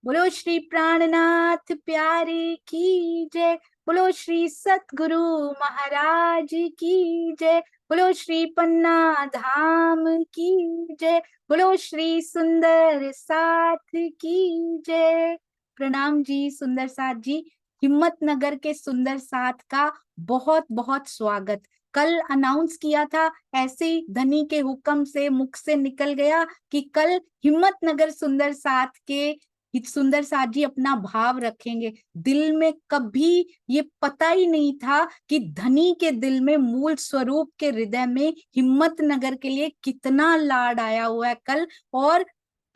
बोलो श्री प्राणनाथ प्यारे की जय। बोलो श्री सतगुरु महाराज की जय। बोलो श्री पन्ना धाम की जय। बोलो श्री सुंदर साथ की जय। प्रणाम जी सुंदर साथ जी। हिम्मतनगर के सुंदर साथ का बहुत बहुत स्वागत। कल अनाउंस किया था, ऐसे ही धनी के हुक्म से मुख से निकल गया कि कल हिम्मतनगर सुंदर साथ के सुंदर साथ जी अपना भाव रखेंगे। दिल में कभी ये पता ही नहीं था कि धनी के दिल में, मूल स्वरूप के हृदय में हिम्मतनगर के लिए कितना लाड आया हुआ है कल। और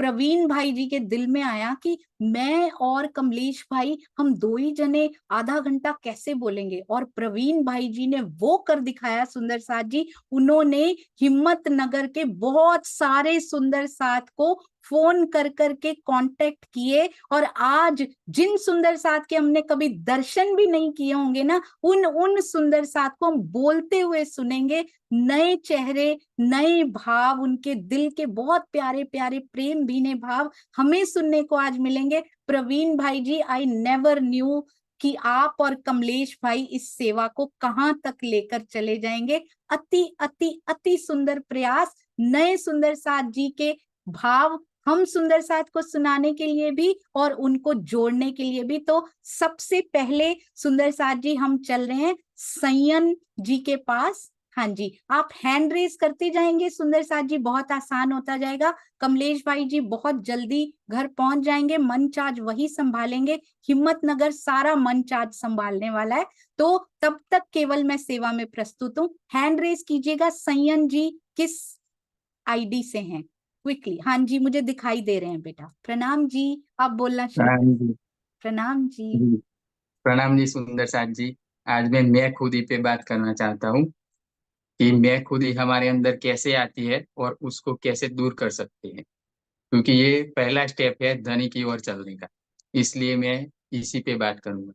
प्रवीण भाई जी के दिल में आया कि मैं और कमलेश भाई, हम दो ही जने आधा घंटा कैसे बोलेंगे। और प्रवीण भाई जी ने वो कर दिखाया सुंदर साथ जी। उन्होंने हिम्मतनगर के बहुत सारे सुंदर साथ को फोन कर करके कांटेक्ट किए, और आज जिन सुंदर साथ के हमने कभी दर्शन भी नहीं किए होंगे ना, उन सुंदर साथ को हम बोलते हुए सुनेंगे। नए चेहरे, नए भाव, उनके दिल के बहुत प्यारे प्यारे प्रेम भीने भाव हमें सुनने को आज मिलेंगे। प्रवीण भाई जी, आई नेवर न्यू कि आप और कमलेश भाई इस सेवा को कहां तक लेकर चले जाएंगे। अति अति अति सुंदर प्रयास। नए सुंदर साथ जी के भाव हम सुंदर साथ को सुनाने के लिए भी और उनको जोड़ने के लिए भी। तो सबसे पहले सुंदर साथ जी हम चल रहे हैं संयन जी के पास। हाँ जी, आप हैंड रेस करते जाएंगे सुंदर साथ जी, बहुत आसान होता जाएगा। कमलेश भाई जी बहुत जल्दी घर पहुंच जाएंगे, मंच आज वही संभालेंगे। हिम्मतनगर सारा मंच आज संभालने वाला है। तो तब तक केवल मैं सेवा में प्रस्तुत हूँ। हैंड रेस कीजिएगा। संयन जी किस आईडी से हैं? क्विकली। हाँ जी, मुझे दिखाई दे रहे हैं बेटा। प्रणाम जी, आप बोलना शुरू। प्रणाम जी। प्रणाम जी। जी, प्रणाम जी सुंदर साथ जी। आज मैं खुदी पे बात करना चाहता हूँ कि मैं खुदी हमारे अंदर कैसे आती है और उसको कैसे दूर कर सकते हैं, क्योंकि ये पहला स्टेप है धनी की ओर चलने का। इसलिए मैं इसी पे बात करूंगा।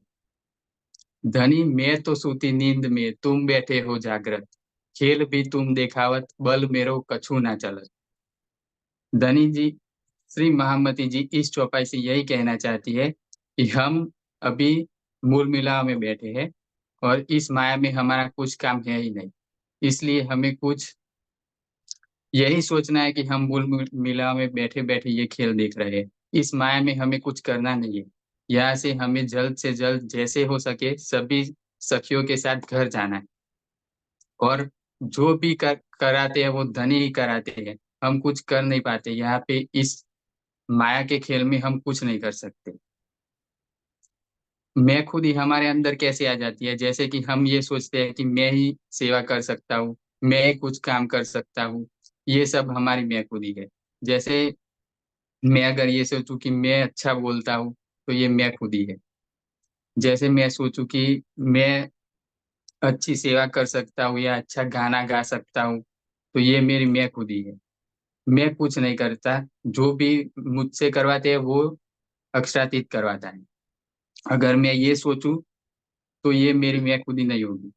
धनी मैं तो सूती नींद में, तुम बैठे हो जागृत, खेल भी तुम देखावत, बल मेरो कछु ना चलत। धनी जी, श्री महामती जी इस चौपाई से यही कहना चाहती है कि हम अभी मूल मिलाव में बैठे हैं और इस माया में हमारा कुछ काम है ही नहीं। इसलिए हमें कुछ यही सोचना है कि हम मूल मिलाव में बैठे बैठे ये खेल देख रहे हैं। इस माया में हमें कुछ करना नहीं है। यहाँ से हमें जल्द से जल्द जैसे हो सके सभी सखियों के साथ घर जाना है। और जो भी कराते हैं वो धनी ही कराते हैं। हम कुछ कर नहीं पाते यहाँ पे। इस माया के खेल में हम कुछ नहीं कर सकते। मैं खुद ही हमारे अंदर कैसे आ जाती है, जैसे कि हम ये सोचते हैं कि मैं ही सेवा कर सकता हूँ, मैं ही कुछ काम कर सकता हूँ। ये सब हमारी मैं खुद ही है। जैसे मैं अगर ये सोचूं कि मैं अच्छा बोलता हूँ तो ये मैं खुद ही है। जैसे मैं सोचूं कि मैं अच्छी सेवा कर सकता हूँ या अच्छा गाना गा सकता हूँ तो ये मेरी मैं खुद ही है। मैं कुछ नहीं करता। जो भी मुझसे करवाते हैं वो अक्षरातीत करवाता है। अगर मैं ये सोचूं तो ये मेरी मैं खुद ही नहीं होगी।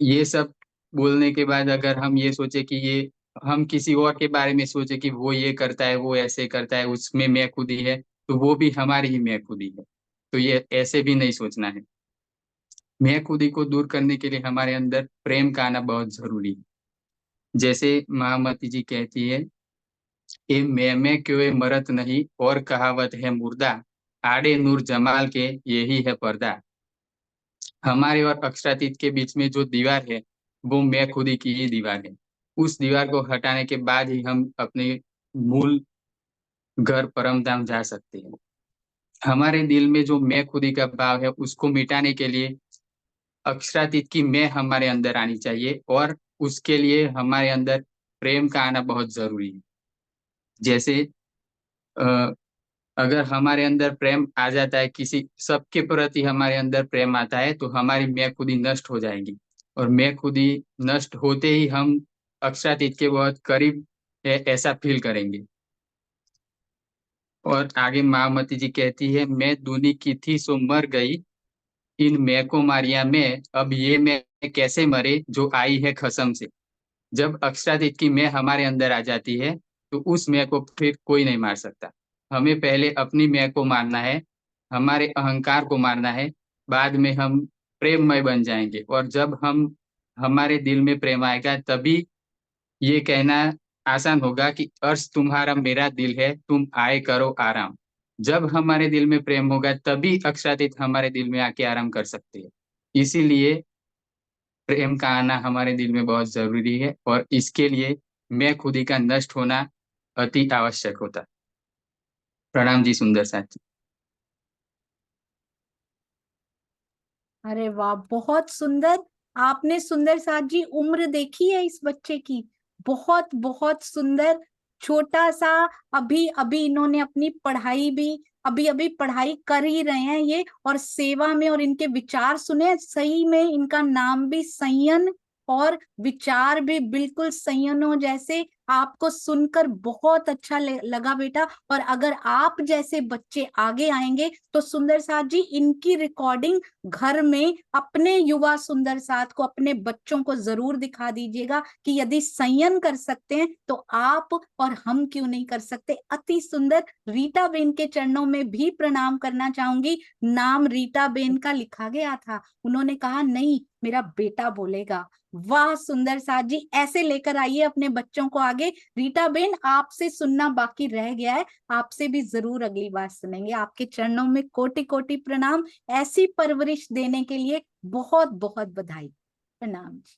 ये सब बोलने के बाद अगर हम ये सोचे कि ये हम किसी और के बारे में सोचे कि वो ये करता है, वो ऐसे करता है, उसमें मैं खुद ही है, तो वो भी हमारी ही मैं खुद ही है। तो ये ऐसे भी नहीं सोचना है। मैं खुद ही को दूर करने के लिए हमारे अंदर प्रेम का आना बहुत जरूरी है। जैसे महामती जी कहती है, ये मैं क्यों ये मरत नहीं, और कहावत है मुर्दा, आड़े नूर जमाल के यही है पर्दा। हमारे और अक्षरातीत के बीच में जो दीवार है वो मैं खुद ही की ही दीवार है। उस दीवार को हटाने के बाद ही हम अपने मूल घर परम धाम जा सकते हैं। हमारे दिल में जो मैं खुदी का भाव है उसको मिटाने के लिए अक्षरातीत की मैं हमारे अंदर आनी चाहिए, और उसके लिए हमारे अंदर प्रेम का आना बहुत जरूरी है। जैसे अ, अगर हमारे अंदर प्रेम आ जाता है, किसी सबके प्रति हमारे अंदर प्रेम आता है, तो हमारी मैं खुदी नष्ट हो जाएगी। और मैं खुदी नष्ट होते ही हम अक्षरातीत के बहुत करीब है ऐसा फील करेंगे। और आगे महामती जी कहती है, मैं दूनी की थी सो मर गई, इन मैं को मारिया में, अब ये मैं कैसे मरे जो आई है कसम से। जब अक्षरातीत की मैं हमारे अंदर आ जाती है तो उस मैं को फिर कोई नहीं मार सकता। हमें पहले अपनी मैं को मारना है, हमारे अहंकार को मारना है, बाद में हम प्रेममय बन जाएंगे। और जब हम हमारे दिल में प्रेम आएगा तभी ये कहना आसान होगा कि अर्श तुम्हारा मेरा दिल है, तुम आए करो आराम। जब हमारे दिल में प्रेम होगा तभी अक्षरातीत हमारे दिल में आके आराम कर सकते हैं। इसीलिए प्रेम का आना हमारे दिल में बहुत जरूरी है, और इसके लिए मैं खुदी का नष्ट होना अति आवश्यक होता है। प्रणाम जी सुंदर साथी। अरे वाह, बहुत सुंदर। आपने सुंदर साथ जी उम्र देखी है इस बच्चे की? बहुत बहुत सुंदर। छोटा सा, अभी अभी इन्होंने अपनी पढ़ाई भी, अभी अभी पढ़ाई कर ही रहे हैं ये, और सेवा में, और इनके विचार सुने, सही में इनका नाम भी संयन, और विचार भी बिल्कुल संयनों जैसे। आपको सुनकर बहुत अच्छा लगा बेटा। और अगर आप जैसे बच्चे आगे आएंगे तो सुंदर साथ जी इनकी रिकॉर्डिंग घर में अपने युवा सुंदर साथ को, अपने बच्चों को जरूर दिखा दीजिएगा कि यदि संयम कर सकते हैं तो आप और हम क्यों नहीं कर सकते। अति सुंदर। रीटा बेन के चरणों में भी प्रणाम करना चाहूंगी। नाम रीटा बेन का लिखा गया था, उन्होंने कहा नहीं, मेरा बेटा बोलेगा। वाह सुंदर साथ जी, ऐसे लेकर आइए अपने बच्चों को आगे। रीटा बेन, आपसे सुनना बाकी रह गया है, आपसे भी जरूर अगली बार सुनेंगे। आपके चरणों में कोटि कोटि प्रणाम। ऐसी परवरिश देने के लिए बहुत बहुत बधाई। प्रणाम जी।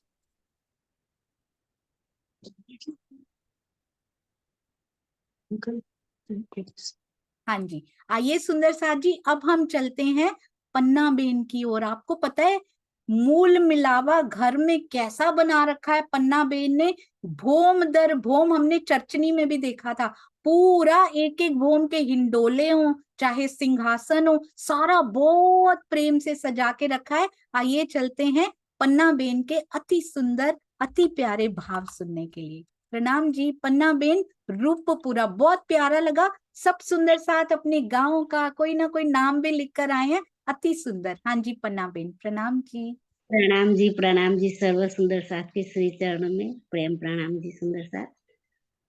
हाँ जी, आइए सुंदर साथ जी, अब हम चलते हैं पन्ना बेन की ओर। आपको पता है मूल मिलावा घर में कैसा बना रखा है पन्ना बेन ने? भोम दर भोम, हमने चर्चनी में भी देखा था, पूरा एक एक भोम के हिंडोले हो चाहे सिंहासन हो, सारा बहुत प्रेम से सजा के रखा है। आइए चलते हैं पन्ना बेन के अति सुंदर अति प्यारे भाव सुनने के लिए। प्रणाम जी पन्ना बेन। रूप पूरा बहुत प्यारा लगा। सब सुंदर साथ अपने गांव का कोई ना कोई नाम भी लिख कर आए हैं, अति सुंदर। हाँ जी पन्ना बेन, प्रणाम जी। प्रणाम जी सर्व सुंदर साथ के श्री चरणों में प्रेम प्रणाम जी सुंदर साथ।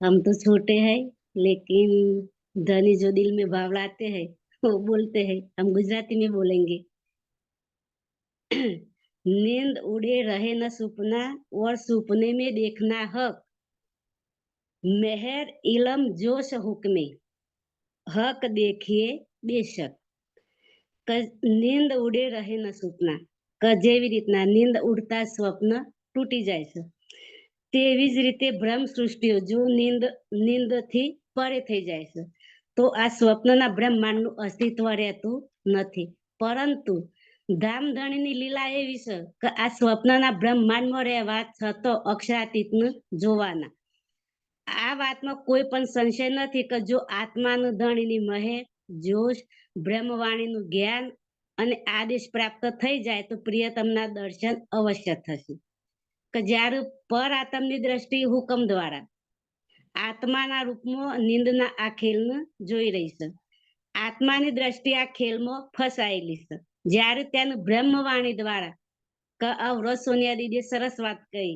हम तो छोटे हैं लेकिन धनी जो दिल में भाव लाते हैं वो बोलते हैं। हम गुजराती में बोलेंगे। नींद उड़े रहे न सपना और सपने में देखना हक, मेहर इलम जोश हुक्मे हक देखिए बेशक। નીંદ ઉડે રહે ન સપના, જેવી રીતના નીંદ ઉડતા સ્વપ્ન તૂટી જાય છે તેવી જ રીતે ભ્રમ સૃષ્ટિઓ જો નીંદથી પરે થઈ જાય છે તો આ સ્વપ્નના બ્રહ્માંડનું અસ્તિત્વ રહેતું નથી. પરંતુ ધામધણીની લીલા એવી છે કે આ સ્વપ્નના બ્રહ્માંડમાં રહેવા છતાં અક્ષરાતીતને જોવાના. આ વાતમાં કોઈ પણ સંશય નથી કે જો આત્માનું ધણીની મહેર, જોશ, બ્રહ્મવાણીનું જ્ઞાન અને આદેશ પ્રાપ્ત થઈ જાય તો પ્રિયતમના દર્શન અવશ્ય થશે. કે જ્યારે પર આત્મની દ્રષ્ટિ હુકમ દ્વારા આત્માના રૂપમાં નિંદના આ ખેલને જોઈ રહી છે. આત્માની દ્રષ્ટિ આ ખેલમાં ફસાયેલી છે. જ્યારે તેનું બ્રહ્મવાણી દ્વારા કે આ વ્રત સોનિયા દીદીએ સરસ વાત કહી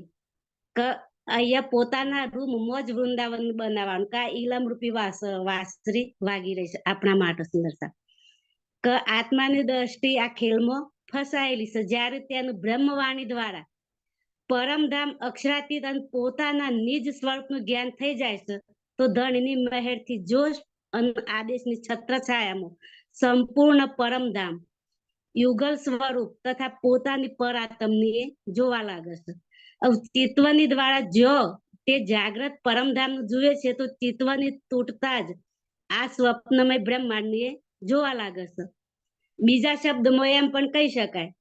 કે અહીંયા પોતાના રૂમમાં જ વૃંદાવન બનાવવાનું, કે ઈલમ રૂપી વાસરી વાગી રહી છે આપણા માટે સુંદરતા. કે આત્માની દ્રષ્ટિ આ ખેલમાં ફસાયેલી છે. જ્યારે તેનું બ્રહ્મવાણી દ્વારા પરમધામ અક્ષરાતીત અને પોતાના નિજ સ્વરૂપનું જ્ઞાન થઈ જાય છે તો ધણની મહેરથી જોશ અને આદેશની છત્રછાયામાં સંપૂર્ણ પરમધામ યુગલ સ્વરૂપ તથા પોતાની પરાત્મને જોવા લાગે છે. ચિત્તવની દ્વારા જો તે જાગ્રત પરમધામ જુએ છે તો ચિત્તવની તૂટતા જ આ સ્વપ્નમય બ્રહ્માંડને જોવા લાગે છે. બીજા શબ્દમાં એમ પણ કહી શકાય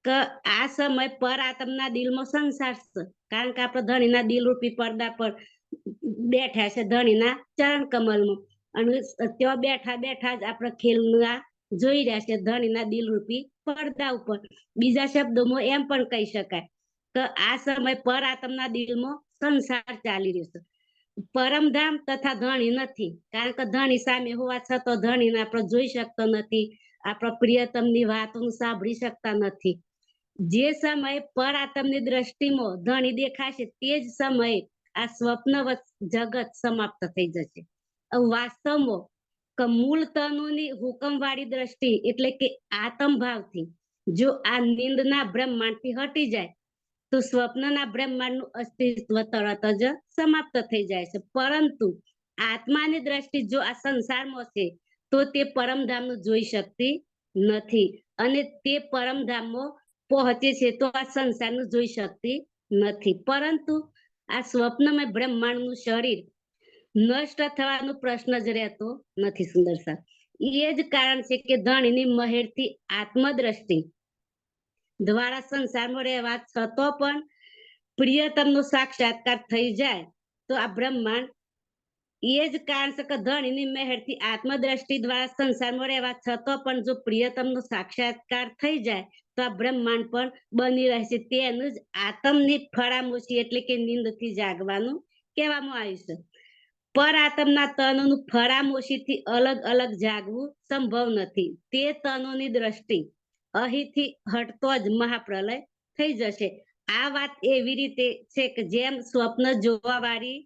કે આ સમય પર આત્મના દિલમાં સંસાર છે. કારણ કે આપણે ધણીના દિલરૂપી પડદા પર બેઠા છે, ધણીના ચરણ કમલમાં, અને ત્યાં બેઠા બેઠા જ આપણે ખેલના જોઈ રહ્યા છે ધણીના દિલરૂપી પડદા ઉપર. બીજા શબ્દોમાં એમ પણ કહી શકાય કે આ સમય પર આત્મના દિલમાં સંસાર ચાલી રહ્યો છે. પરમધામ તથા ધણી નથી, કારણ કે ધણી સામે હોવા છતાં ધણીને આપણે જોઈ શકતો નથી, આપણા પ્રિયતમની વાતો સાંભળી શકતા નથી. જે સમયે પર આત્મની દ્રષ્ટિમાં ધણી દેખાશે તે જ સમયે આ સ્વપ્ન જગત સમાપ્ત થઈ જશે. વાસ્તવમાં કે મૂળ તનોની હુકમવાળી દ્રષ્ટિ એટલે કે આત્મભાવથી જો આ નિંદના બ્રહ્માંડથી હટી જાય તો સ્વપ્નના બ્રહ્માંડનું અસ્તિત્વ તરત જ સમાપ્ત થઈ જાય છે. પરંતુ આત્માની દ્રષ્ટિ જો આ સંસારમાં છે તો તે પરમધામનું જોઈ શકતી નથી, અને તે પરમધામમાં પહોંચે છે તો આ સંસારનું જોઈ શકતી નથી. પરંતુ આ સ્વપ્નમય બ્રહ્માંડનું શરીર નષ્ટ થવાનો પ્રશ્ન જ રહેતો નથી. સુંદર સાહેબ, એ જ કારણ છે કે ધણીની મહેરથી આત્મદ્રષ્ટિ દ્વારા સંસારમાં રહેવા છતો પણ પ્રિયતમનો સાક્ષાત્કાર થઈ જાય તો આ બ્રહ્માંડ એ જ કારણ છે કે ધણીની મહેરથી આત્મદ્રષ્ટિ દ્વારા સંસારમાં રહેવા છતો પણ જો પ્રિયતમનો સાક્ષાત્કાર થઈ જાય તો આ બ્રહ્માંડ પણ બની રહે છે. તેનું જ આત્મની ફરામોશી એટલે કે નિંદથી જાગવાનું કહેવામાં આવ્યું છે. પર આત્મના તનોનું ફરામોશીથી અલગ અલગ જાગવું સંભવ નથી. તે તનોની દ્રષ્ટિ અહીંથી હટતો જ મહાપ્રલય થઈ જશે. આ વાત એવી રીતે છે કે જેમ સ્વપ્ન જોવા વાળી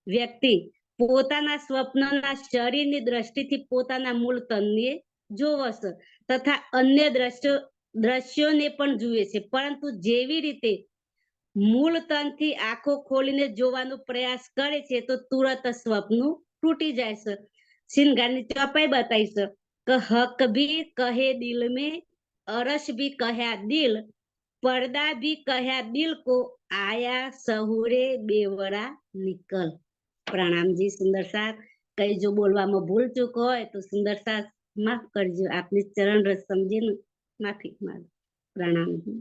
વ્યક્તિ પોતાના સ્વપ્નના શરીરની દ્રષ્ટિથી પોતાના મૂળ તનને જોવે છે તથા અન્ય દ્રશ્યોને પણ જુએ છે, પરંતુ જેવી રીતે મૂળ તનથી આંખો ખોલીને જોવાનો પ્રયાસ કરે છે તો તુરત સ્વપ્ન તૂટી જાય છે. સિંગારની ચોપાઈ બતાવી છે કે હક ભી કહે દિલ में अरश भी कहा दिल पर्दा भी कहा दिल को आया सहुरे बेवरा निकल. प्रणाम जी. सुंदर साथ कई जो बोलવામાં ભૂલ ચૂક હોય તો સુંદર સાથ માફ કરજો. આપની ચરણ રસ સમજીને માફી માંગુ. प्रणाम जी.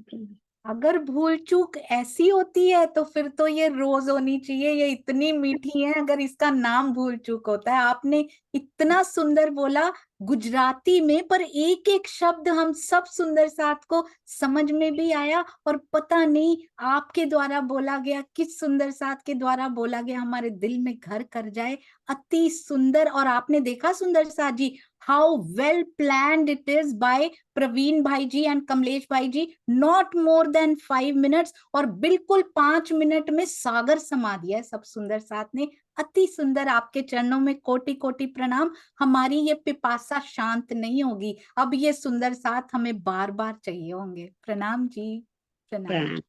अगर भूल चूक ऐसी होती है तो फिर तो ये रोज होनी चाहिए, ये इतनी मीठी है अगर इसका नाम भूल चूक होता है. आपने इतना सुंदर बोला गुजराती में, पर एक एक शब्द हम सब सुंदर साथ को समझ में भी आया, और पता नहीं आपके द्वारा बोला गया, किस सुंदर साथ के द्वारा बोला गया हमारे दिल में घर कर जाए. अति सुंदर. और आपने देखा सुंदर साथ जी, how well planned it is by Praveen भाई जी एंड कमलेश भाई जी. नॉट मोर देन 5 minutes और बिल्कुल 5 मिनट में सागर समा दिया है सब सुंदर साथ ने. अति सुंदर. आपके चरणों में कोटि कोटि प्रणाम. हमारी ये पिपासा शांत नहीं होगी, अब ये सुंदर साथ हमें बार बार चाहिए होंगे. प्रणाम जी. प्रणाम.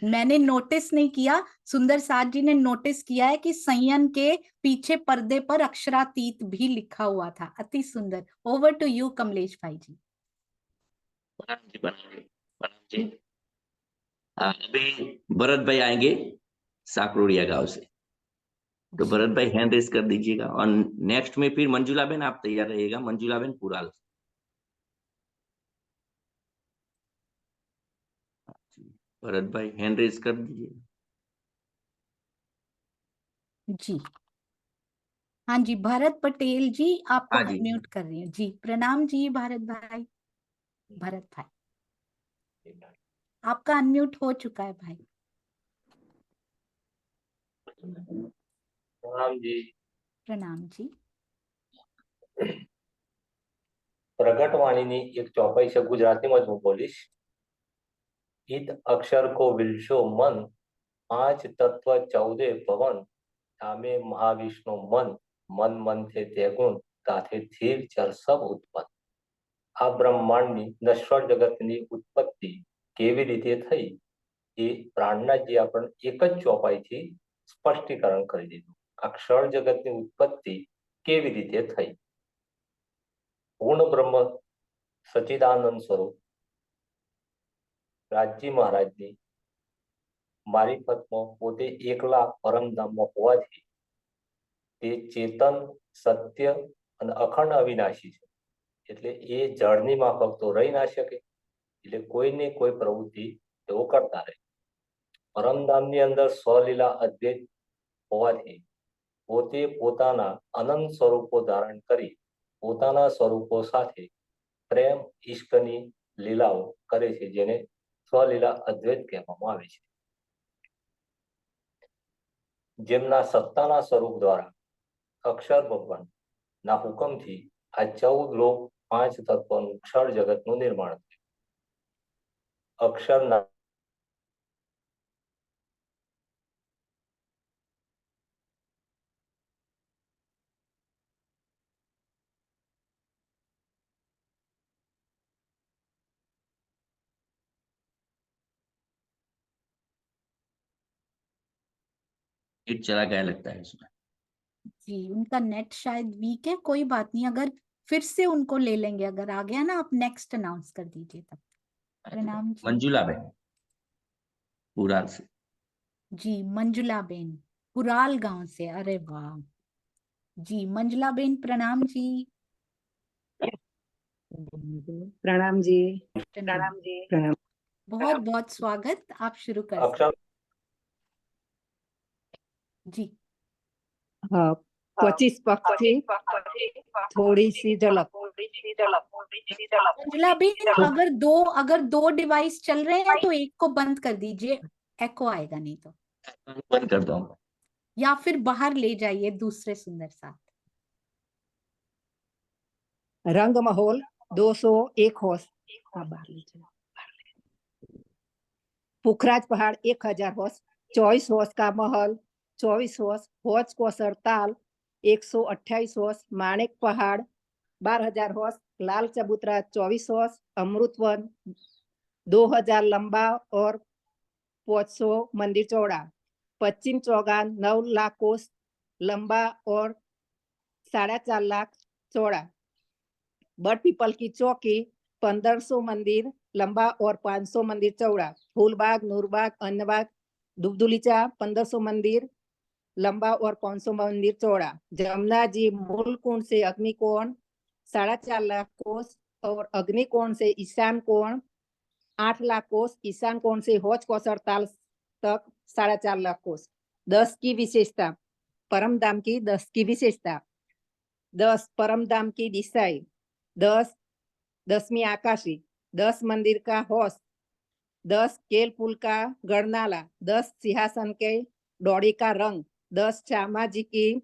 मैंने नोटिस नहीं किया, सुंदर साथ जी ने नोटिस किया है कि संयन के पीछे पर्दे पर अक्षरातीत भी लिखा हुआ था. अति सुंदर. ओवर टू यू कमलेश भाई जी. प्रणाम जी. प्रणाम जी. प्रणाम जी. अभी भरत भाई आएंगे साकरोड़िया गांव से, तो भरत भाई हैंड रेस कर दीजिएगा, और नेक्स्ट में फिर मंजुला बहन आप तैयार रहिएगा. मंजुला बहन पुराल. भरत भाई हैंड रेस कर दीजिए जी. हाँ जी, भरत पटेल जी आपको हाँ जी. अनम्यूट कर रही हूँ जी. प्रणाम जी भारत भाई. भरत भाई आपका अनम्यूट हो चुका है भाई. प्रणाम जी. प्रणाम जी. પ્રગટવાણીની એક ચોપાઈ છે, ગુજરાતીમાં જ હું બોલીશ. ઈદ અક્ષર કો વિલશો મન, 5 તત્વ 14 ભવન, ધામે મહાવિષ્ણુ મન, મન મનથે તે ગુણ, તાથે ધીર ચર સબ ઉત્પન્ન. આ બ્રહ્માંડની નશ્વર જગતની ઉત્પત્તિ કેવી રીતે થઈ એ પ્રાણનાથજી આપણને એક જ ચોપાઈથી સ્પષ્ટીકરણ કરી દીધું. અક્ષર જગતની ઉત્પત્તિ કેવી રીતે થઈ. પૂર્ણ બ્રહ્મ સચ્ચિદાનંદ સ્વરૂપ રાજજી મહારાજની મારિફતમાં પોતે એકલા પરમધામમાં હોવાથી તે ચેતન, સત્ય અને અખંડ અવિનાશી છે. એટલે એ જળની માફક તો રહી ના શકે, એટલે કોઈને કોઈ પ્રવૃત્તિ તેઓ કરતા રહે. પરમધામની અંદર સ્વલીલા અદ્વૈત હોવાથી પોતે પોતાના અનંત સ્વરૂપો ધારણ કરી પોતાના સ્વરૂપો સાથે પ્રેમ ઈશ્કની લીલાઓ કરે છે, જેને સ્વલીલા અદ્વૈત કહેવામાં આવે છે. જેમના સત્તાના સ્વરૂપ દ્વારા અક્ષર ભગવાન ના હુકમથી આ 14 લોક 5 તત્વનું અક્ષર જગતનું નિર્માણ થયું. અક્ષરના नेट चला गया लगता है इसमें। जी, उनका नेट शायद वीक है, कोई बात नहीं, अगर फिर से उनको ले लेंगे, अगर आ गया ना आप नेक्स्ट अनाउंस कर दीजिए तब। प्रणाम जी। मंजुला बहन पूरा से। जी, मंजुला बेन पुराल गांव से, अरे वाह जी। मंजुला बेन प्रणाम जी। प्रणाम जी। प्रणाम। प्रणाम। बहुत बहुत स्वागत, आप शुरू कर सकते अक्षर जी। हाँ, 25 पक्ष थी, थोड़ी सी झलक। मंजुला बेन, अगर दो डिवाइस चल रहे हैं तो एक को बंद कर दीजिए, एको आएगा नहीं तो, बंद कर दो। या फिर बाहर ले जाइए दूसरे सुंदर साथ। रंग महल 201 होस। हाँ, बाहर ले चलो। पुखराज पहाड़ 1000 होस। 24 होस का महल, 24 होस। होच को सरताल 128 होस। माणिक पहाड़ 12,000 होस। लाल चबूतरा 24 होस। अमृतवन 2000 लंबा और 500 मंदिर चौड़ा। पश्चिम चौगान 9 लाख कोस लंबा और 4.5 लाख चौड़ा। बड़ पीपल की चौकी 1500 मंदिर लंबा और 500 मंदिर चौड़ा। फूलबाग, नूरबाग, अन्नबाग, दुबदुलीचा 1500 मंदिर लंबा और 500 मंदिर चौड़ा। जमुना जी मूल कुंड से अग्निकोण 4.5 लाख कोस और अग्निकोण से ईशान कोण 8 लाख कोस। ईशान कोण से होच को सरताल तक 4.5 लाख कोस। 10 की विशेषता, परम धाम की 10 की विशेषता। 10 परम धाम की दिशाएं, 10 10वीं आकाशी, 10 मंदिर का होश, 10 केल पुल का गढ़नाला, 10 सिंहासन के डोरी का रंग, 10 श्यामा जी की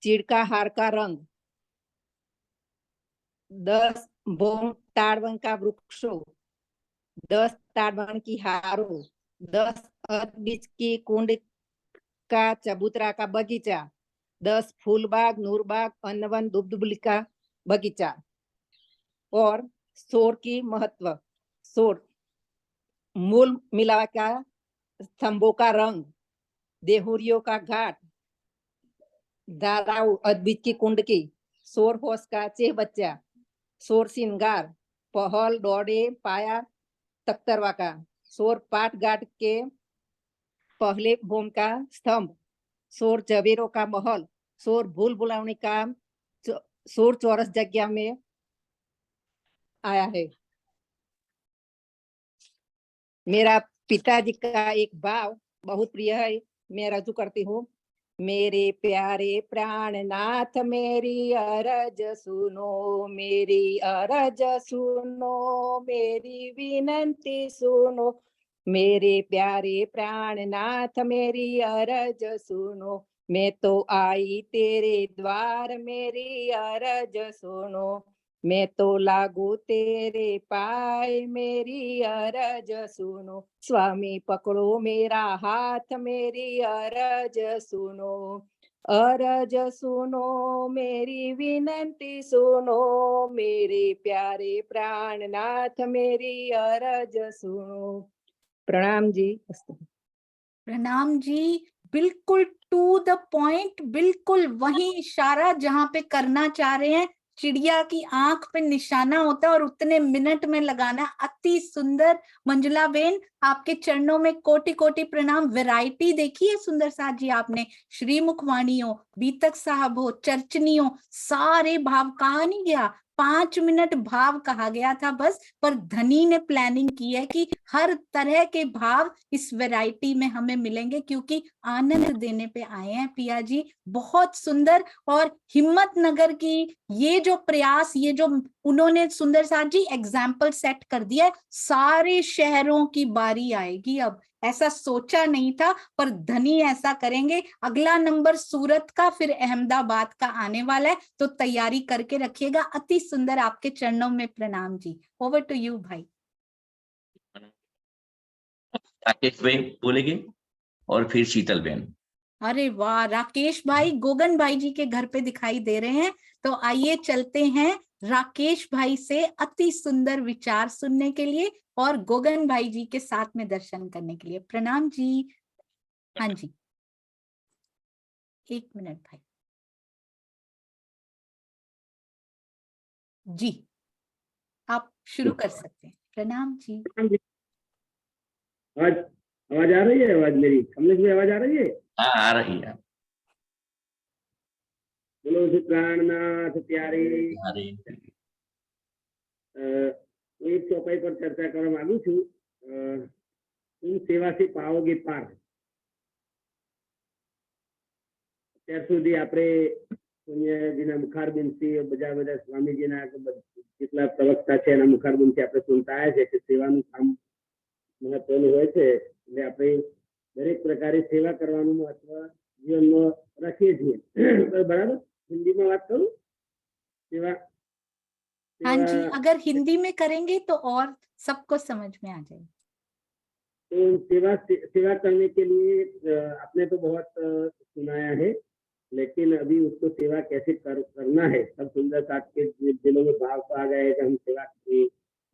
चिड़का हार का रंग, 10 बोम ताड़वन का वृक्षों, 10 ताड़वन की हारों, 10 बीच की कुंड का चबूतरा का बगीचा, 10 फूलबाग, नूरबाग, अन्नवन, दुबदुबली का बगीचा। और सोर की महत्व, सोर मूल मिला का स्तंभों का रंग, देहुरियों का घाट, दाराऊ अद्भित की कुंड की, सोर होश का चेह बच्चा, सोर सिंगार, पहल डोडे पाया तख्तरवा का, सोर पाट घाट के पहले भूम का स्तंभ, सोर जवेरों का महल, सोर भूल भुलावनी का सोर चौरस जगह में आया है। मेरा पिताजी का एक भाव बहुत प्रिय है, मैं रजू करती हूँ। मेरे प्यारे प्राणनाथ मेरी अरज सुनो, मेरी अरज सुनो, मेरी विनंती सुनो। मेरे प्यारे प्राणनाथ मेरी अरज सुनो, मैं तो आई तेरे द्वार, मेरी अरज सुनो। मैं तो लागू तेरे पाए, मेरी अरज सुनो। स्वामी पकड़ो मेरा हाथ, मेरी अरज सुनो। अरज सुनो, मेरी विनंती सुनो, मेरे प्यारे प्राणनाथ मेरी अरज सुनो। प्रणाम जी। प्रणाम जी। बिल्कुल टू द पॉइंट, बिल्कुल वही इशारा जहां पे करना चाह रहे हैं। चिड़िया की आंख पे निशाना होता है और उतने मिनट में लगाना। अति सुंदर मंजुला बेन, आपके चरणों में कोटि कोटि प्रणाम। वैरायटी देखी है सुंदर साथ जी आपने, श्री मुखवाणी हो, बीतक साहब हो, चर्चनी हो, सारे भाव कहा नहीं गया। 5 मिनट भाव कहा गया था बस, पर धनी ने प्लानिंग की है कि हर तरह के भाव इस वैरायटी में हमें मिलेंगे, क्योंकि आनंद देने पे आए हैं पिया जी। बहुत सुंदर। और हिम्मत नगर की ये जो प्रयास, ये जो उन्होंने सुंदर साथ जी एग्जाम्पल सेट कर दिया, सारे शहरों की बारी आएगी अब। ऐसा सोचा नहीं था, पर धनी ऐसा करेंगे। अगला नंबर सूरत का, फिर अहमदाबाद का आने वाला है, तो तैयारी करके रखिएगा। अति सुंदर, आपके चरणों में प्रणाम जी। ओवर टू यू भाई। राकेश भाई बोलेंगे और फिर शीतल बहन। अरे वाह, राकेश भाई गोगन भाई जी के घर पे दिखाई दे रहे हैं, तो आइए चलते हैं राकेश भाई से अति सुंदर विचार सुनने के लिए और गोगन भाई जी के साथ में दर्शन करने के लिए। प्रणाम जी। हाँ जी। एक मिनट भाई जी, आप शुरू कर सकते हैं। प्रणाम जी। आवाज आवाज आ रही है? आवाज मेरी कमलेश में आवाज आ रही है? हाँ आ रही है। बोलो श्री प्राणनाथ प्यारे। अरे एक चौपाई पर चर्चा કરવા માંગુ છું। तुम सेवा से पाओगे पार। અત્યાર સુધી આપણે પુણ્યજીના મુખારબિંદથી બધા બધા સ્વામીજીના જેટલા પ્રવક્તા છે એના મુખારબિંદથી આપણે સુનતા આવ્યા છે કે સેવાનું કામ મહત્વનું હોય છે। એટલે આપણે દરેક પ્રકારે સેવા કરવાનું મહત્વ જીવનમાં રાખીએ છીએ। બરાબર? हिंदीમાં વાત કરું? सेवा हाँ जी, अगर हिंदी में करेंगे तो और सबको समझ में आ जाएगा। तो सेवा करने के लिए आपने तो बहुत सुनाया है, लेकिन अभी उसको सेवा कैसे करना है सब सुंदर साथ के दिलों में भाव तो आ गया है कि हम सेवा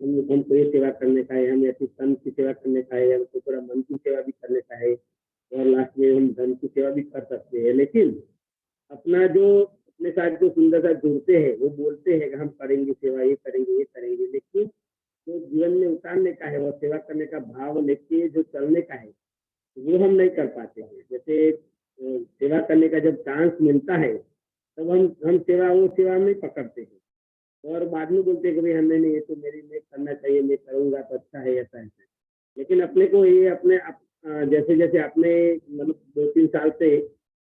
हमको ये सेवा करने का है, हमें ऐसी तन की सेवा करने का है, हमको थोड़ा मन की सेवा भी करने का है और लास्ट में हम धन की सेवा भी कर सकते हैं। लेकिन अपना जो अपने साथ जो सुंदर साथ जुड़ते हैं वो बोलते हैं कि हम करेंगे सेवा, ये करेंगे, लेकिन जो जीवन में उतारने का है और सेवा करने का भाव लेके जो चलने का है वो हम नहीं कर पाते हैं। जैसे सेवा करने का जब चांस मिलता है तब हम सेवा में पकड़ते हैं और बाद में बोलते हैं कि भाई हमने नहीं, ये तो मैं करना चाहिए, मैं करूंगा तो अच्छा है, ऐसा है। लेकिन अपने को ये अपने जैसे जैसे आपने मतलब 2-3 साल से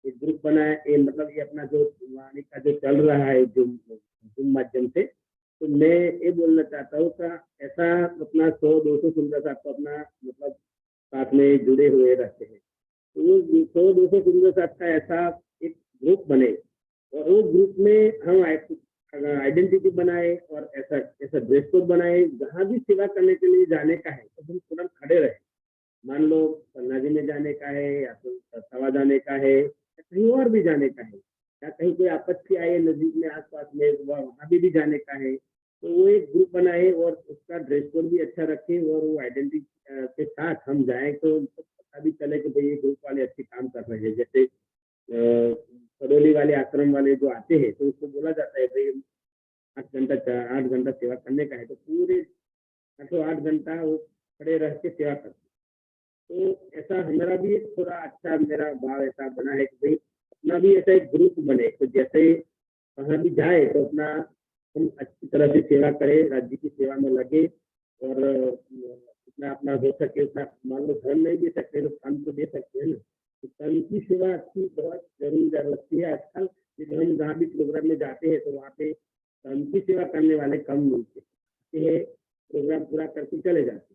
एक ग्रुप बनाया, मतलब ये अपना जो वाणी का जो चल रहा है जूम माध्यम से, तो मैं ये बोलना चाहता हूँ कि ऐसा अपना 100-200 सुंदर साथ तो अपना मतलब साथ में जुड़े हुए रहते हैं। तो वो 100-200 सुंदर साथ का ऐसा एक ग्रुप बने और उस ग्रुप में हम आइडेंटिटी बनाए और ऐसा ड्रेस कोड बनाए, जहाँ भी सेवा करने के लिए जाने का है तो हम तुरंत खड़े रहे। मान लो पन्नाजी में जाने का है या तो सवा जाने का है या कहीं और भी जाने का है या कहीं कोई आपत्ति आए नजदीक में आसपास में वहाँ भी जाने का है, तो वो एक ग्रुप बनाए और उसका ड्रेस कोड भी अच्छा रखे और वो आइडेंटिटी के साथ हम जाएं तो पता भी चले कि भाई ये ग्रुप वाले अच्छे काम कर रहे हैं। जैसे सडोली वाले आश्रम वाले जो आते हैं तो उसको बोला जाता है भाई 8 घंटा सेवा करने का है, तो पूरे 8 घंटा वो खड़े रह के सेवा करते। तो ऐसा हमारा भी एक थोड़ा अच्छा मेरा भाव ऐसा बना है कि भाई अपना भी ऐसा एक ग्रुप बने, तो जैसे कहाँ भी जाए तो अपना हम अच्छी तरह से सेवा करें, राज्य की सेवा में लगे और जितना अपना हो सके उतना, मान लो धन नहीं दे सकते तो धन तो दे सकते हैं ना, तो धन की सेवा अच्छी बहुत जरूरत है आजकल। हम जहाँ भी प्रोग्राम में जाते हैं तो वहाँ पे धन की सेवा करने वाले कम मिलते हैं, प्रोग्राम पूरा करके चले जाते।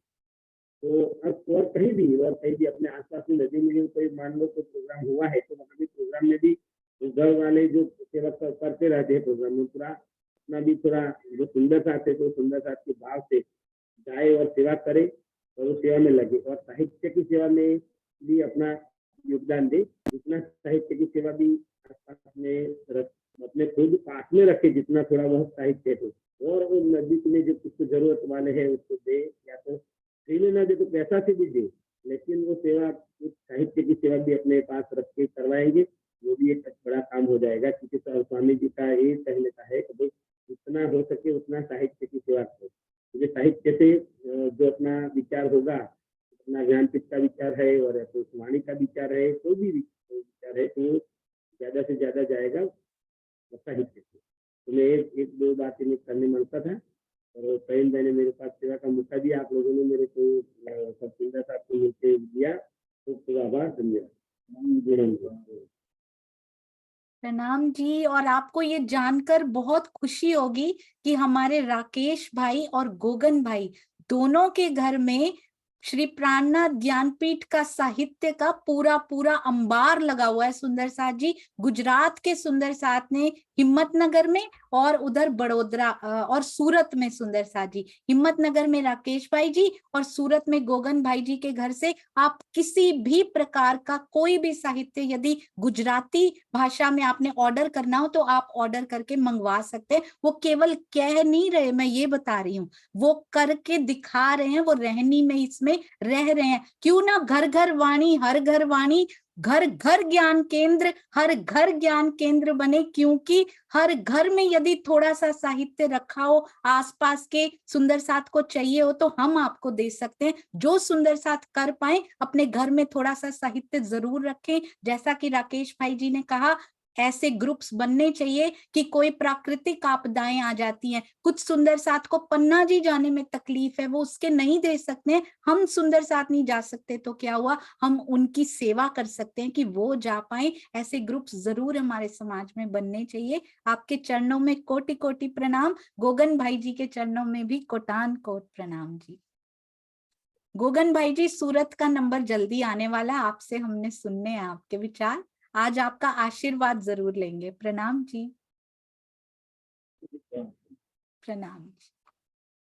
तो अब और कहीं भी अपने आसपास में नदी में कोई मान लो कोई प्रोग्राम हुआ है तो वहाँ भी प्रोग्राम में भी घर वाले जो सेवा करते रहते हैं प्रोग्राम में पूरा अपना भी थोड़ा जो सुंदर साथ है तो सुंदर साथ के भाव से जाए और सेवा करे और उस सेवा में लगे और साहित्य की सेवा में भी अपना योगदान दे। जितना साहित्य की सेवा भी आसपास में अपने खुद पास में रखे, जितना थोड़ा बहुत साहित्य है और वो नजदीक में जो कुछ जरूरत वाले हैं उसको दे, या तो फ्री में ना दे तो पैसा से भी दे, लेकिन वो सेवा साहित्य की सेवा भी अपने पास रख के करवाएंगे, वो भी एक बड़ा काम हो जाएगा। क्योंकि स्वामी जी का ये कहने का है कि जितना हो सके उतना साहित्य की सेवा करो, क्योंकि साहित्य से जो अपना विचार होगा, अपना ज्ञानपीठ का विचार है और तो वाणी का विचार है, कोई भी विचार है तो ज्यादा से ज्यादा जाएगा साहित्य से। तो मैं एक दो बातें मैं करने मानता था और कई मैंने मेरे पास सेवा का मौका दिया, आप लोगों ने मेरे को सब सुंदर साथ को मिलकर दिया, तो आभार, धन्यवाद। प्रणाम जी। और आपको ये जानकर बहुत खुशी होगी कि हमारे राकेश भाई और गोगन भाई दोनों के घर में श्री प्राणनाथ ज्ञानपीठ का साहित्य का पूरा अंबार लगा हुआ है। सुंदर साथ जी गुजरात के सुंदर साथ ने हिम्मतनगर में और उधर बड़ोदरा और सूरत में सुंदर साथ जी, हिम्मतनगर में राकेश भाई जी और सूरत में गोगन भाई जी के घर से आप किसी भी प्रकार का कोई भी साहित्य यदि गुजराती भाषा में आपने ऑर्डर करना हो तो आप ऑर्डर करके मंगवा सकते हैं। वो केवल कह नहीं रहे, मैं ये बता रही हूँ, वो करके दिखा रहे हैं, वो रहनी में इसमें रह रहे हैं। क्यों ना घर घर वाणी, हर घर वाणी घर घर ज्ञान केंद्र, हर घर ज्ञान केंद्र बने, क्योंकि हर घर में यदि थोड़ा सा साहित्य रखा हो, आसपास के सुंदर साथ को चाहिए हो तो हम आपको दे सकते हैं। जो सुंदर साथ कर पाए अपने घर में थोड़ा सा साहित्य जरूर रखें। जैसा कि राकेश भाई जी ने कहा, ऐसे ग्रुप्स बनने चाहिए कि कोई प्राकृतिक आपदाएं आ जाती हैं, कुछ सुंदर साथ को पन्ना जी जाने में तकलीफ है, वो उसके नहीं दे सकते हैं, हम सुंदर साथ नहीं जा सकते, तो क्या हुआ, हम उनकी सेवा कर सकते हैं कि वो जा पाए। ऐसे ग्रुप्स जरूर हमारे समाज में बनने चाहिए। आपके चरणों में कोटि कोटि प्रणाम। गोगन भाई जी के चरणों में भी कोटान कोट प्रणाम जी। गोगन भाई जी, सूरत का नंबर जल्दी आने वाला, आपसे हमने सुनने हैं आपके विचार, आज आपका आशीर्वाद जरूर लेंगे। प्रणाम जी। प्रणाम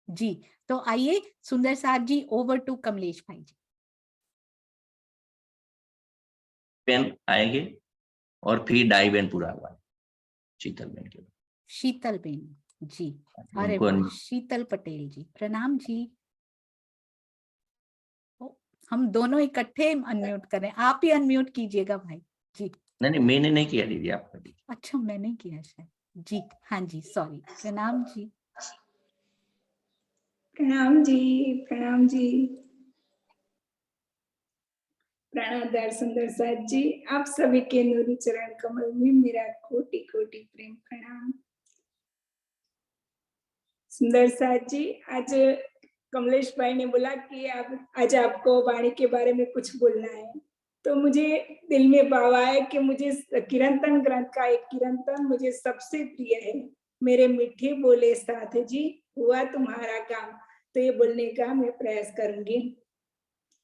जी। तो आइए सुंदर साथ जी, ओवर टू कमलेश भाई जी। पेन आएंगे और फिर डाई बेन पूरा हुआ शीतल बेन के। शीतल बेन जी, अरे उनको वाह, शीतल पटेल जी प्रणाम जी। हम दोनों इकट्ठे अनम्यूट करें, आप ही अनम्यूट कीजिएगा भाई जी। नहीं, मैंने नहीं किया दीदी, आप कर दीजिए। अच्छा, मैंने किया शायद जी। हाँ जी, सॉरी। प्रणाम जी। प्रणाम जी। प्रणाम जी। प्राणाधार सुंदर साथ जी, आप सभी के नूरी चरण कमल में मेरा कोटि कोटि प्रेम प्रणाम। सुंदर साथ जी, आज कमलेश भाई ने बोला कि आज आपको वाणी के बारे में कुछ बोलना है, तो मुझे दिल में भाव आया कि मुझे कीर्तन ग्रंथ का एक कीर्तन मुझे सबसे प्रिय है, मेरे मीठे बोले साथ जी हुआ तुम्हारा काम, तो ये बोलने का मैं प्रयास करूंगी।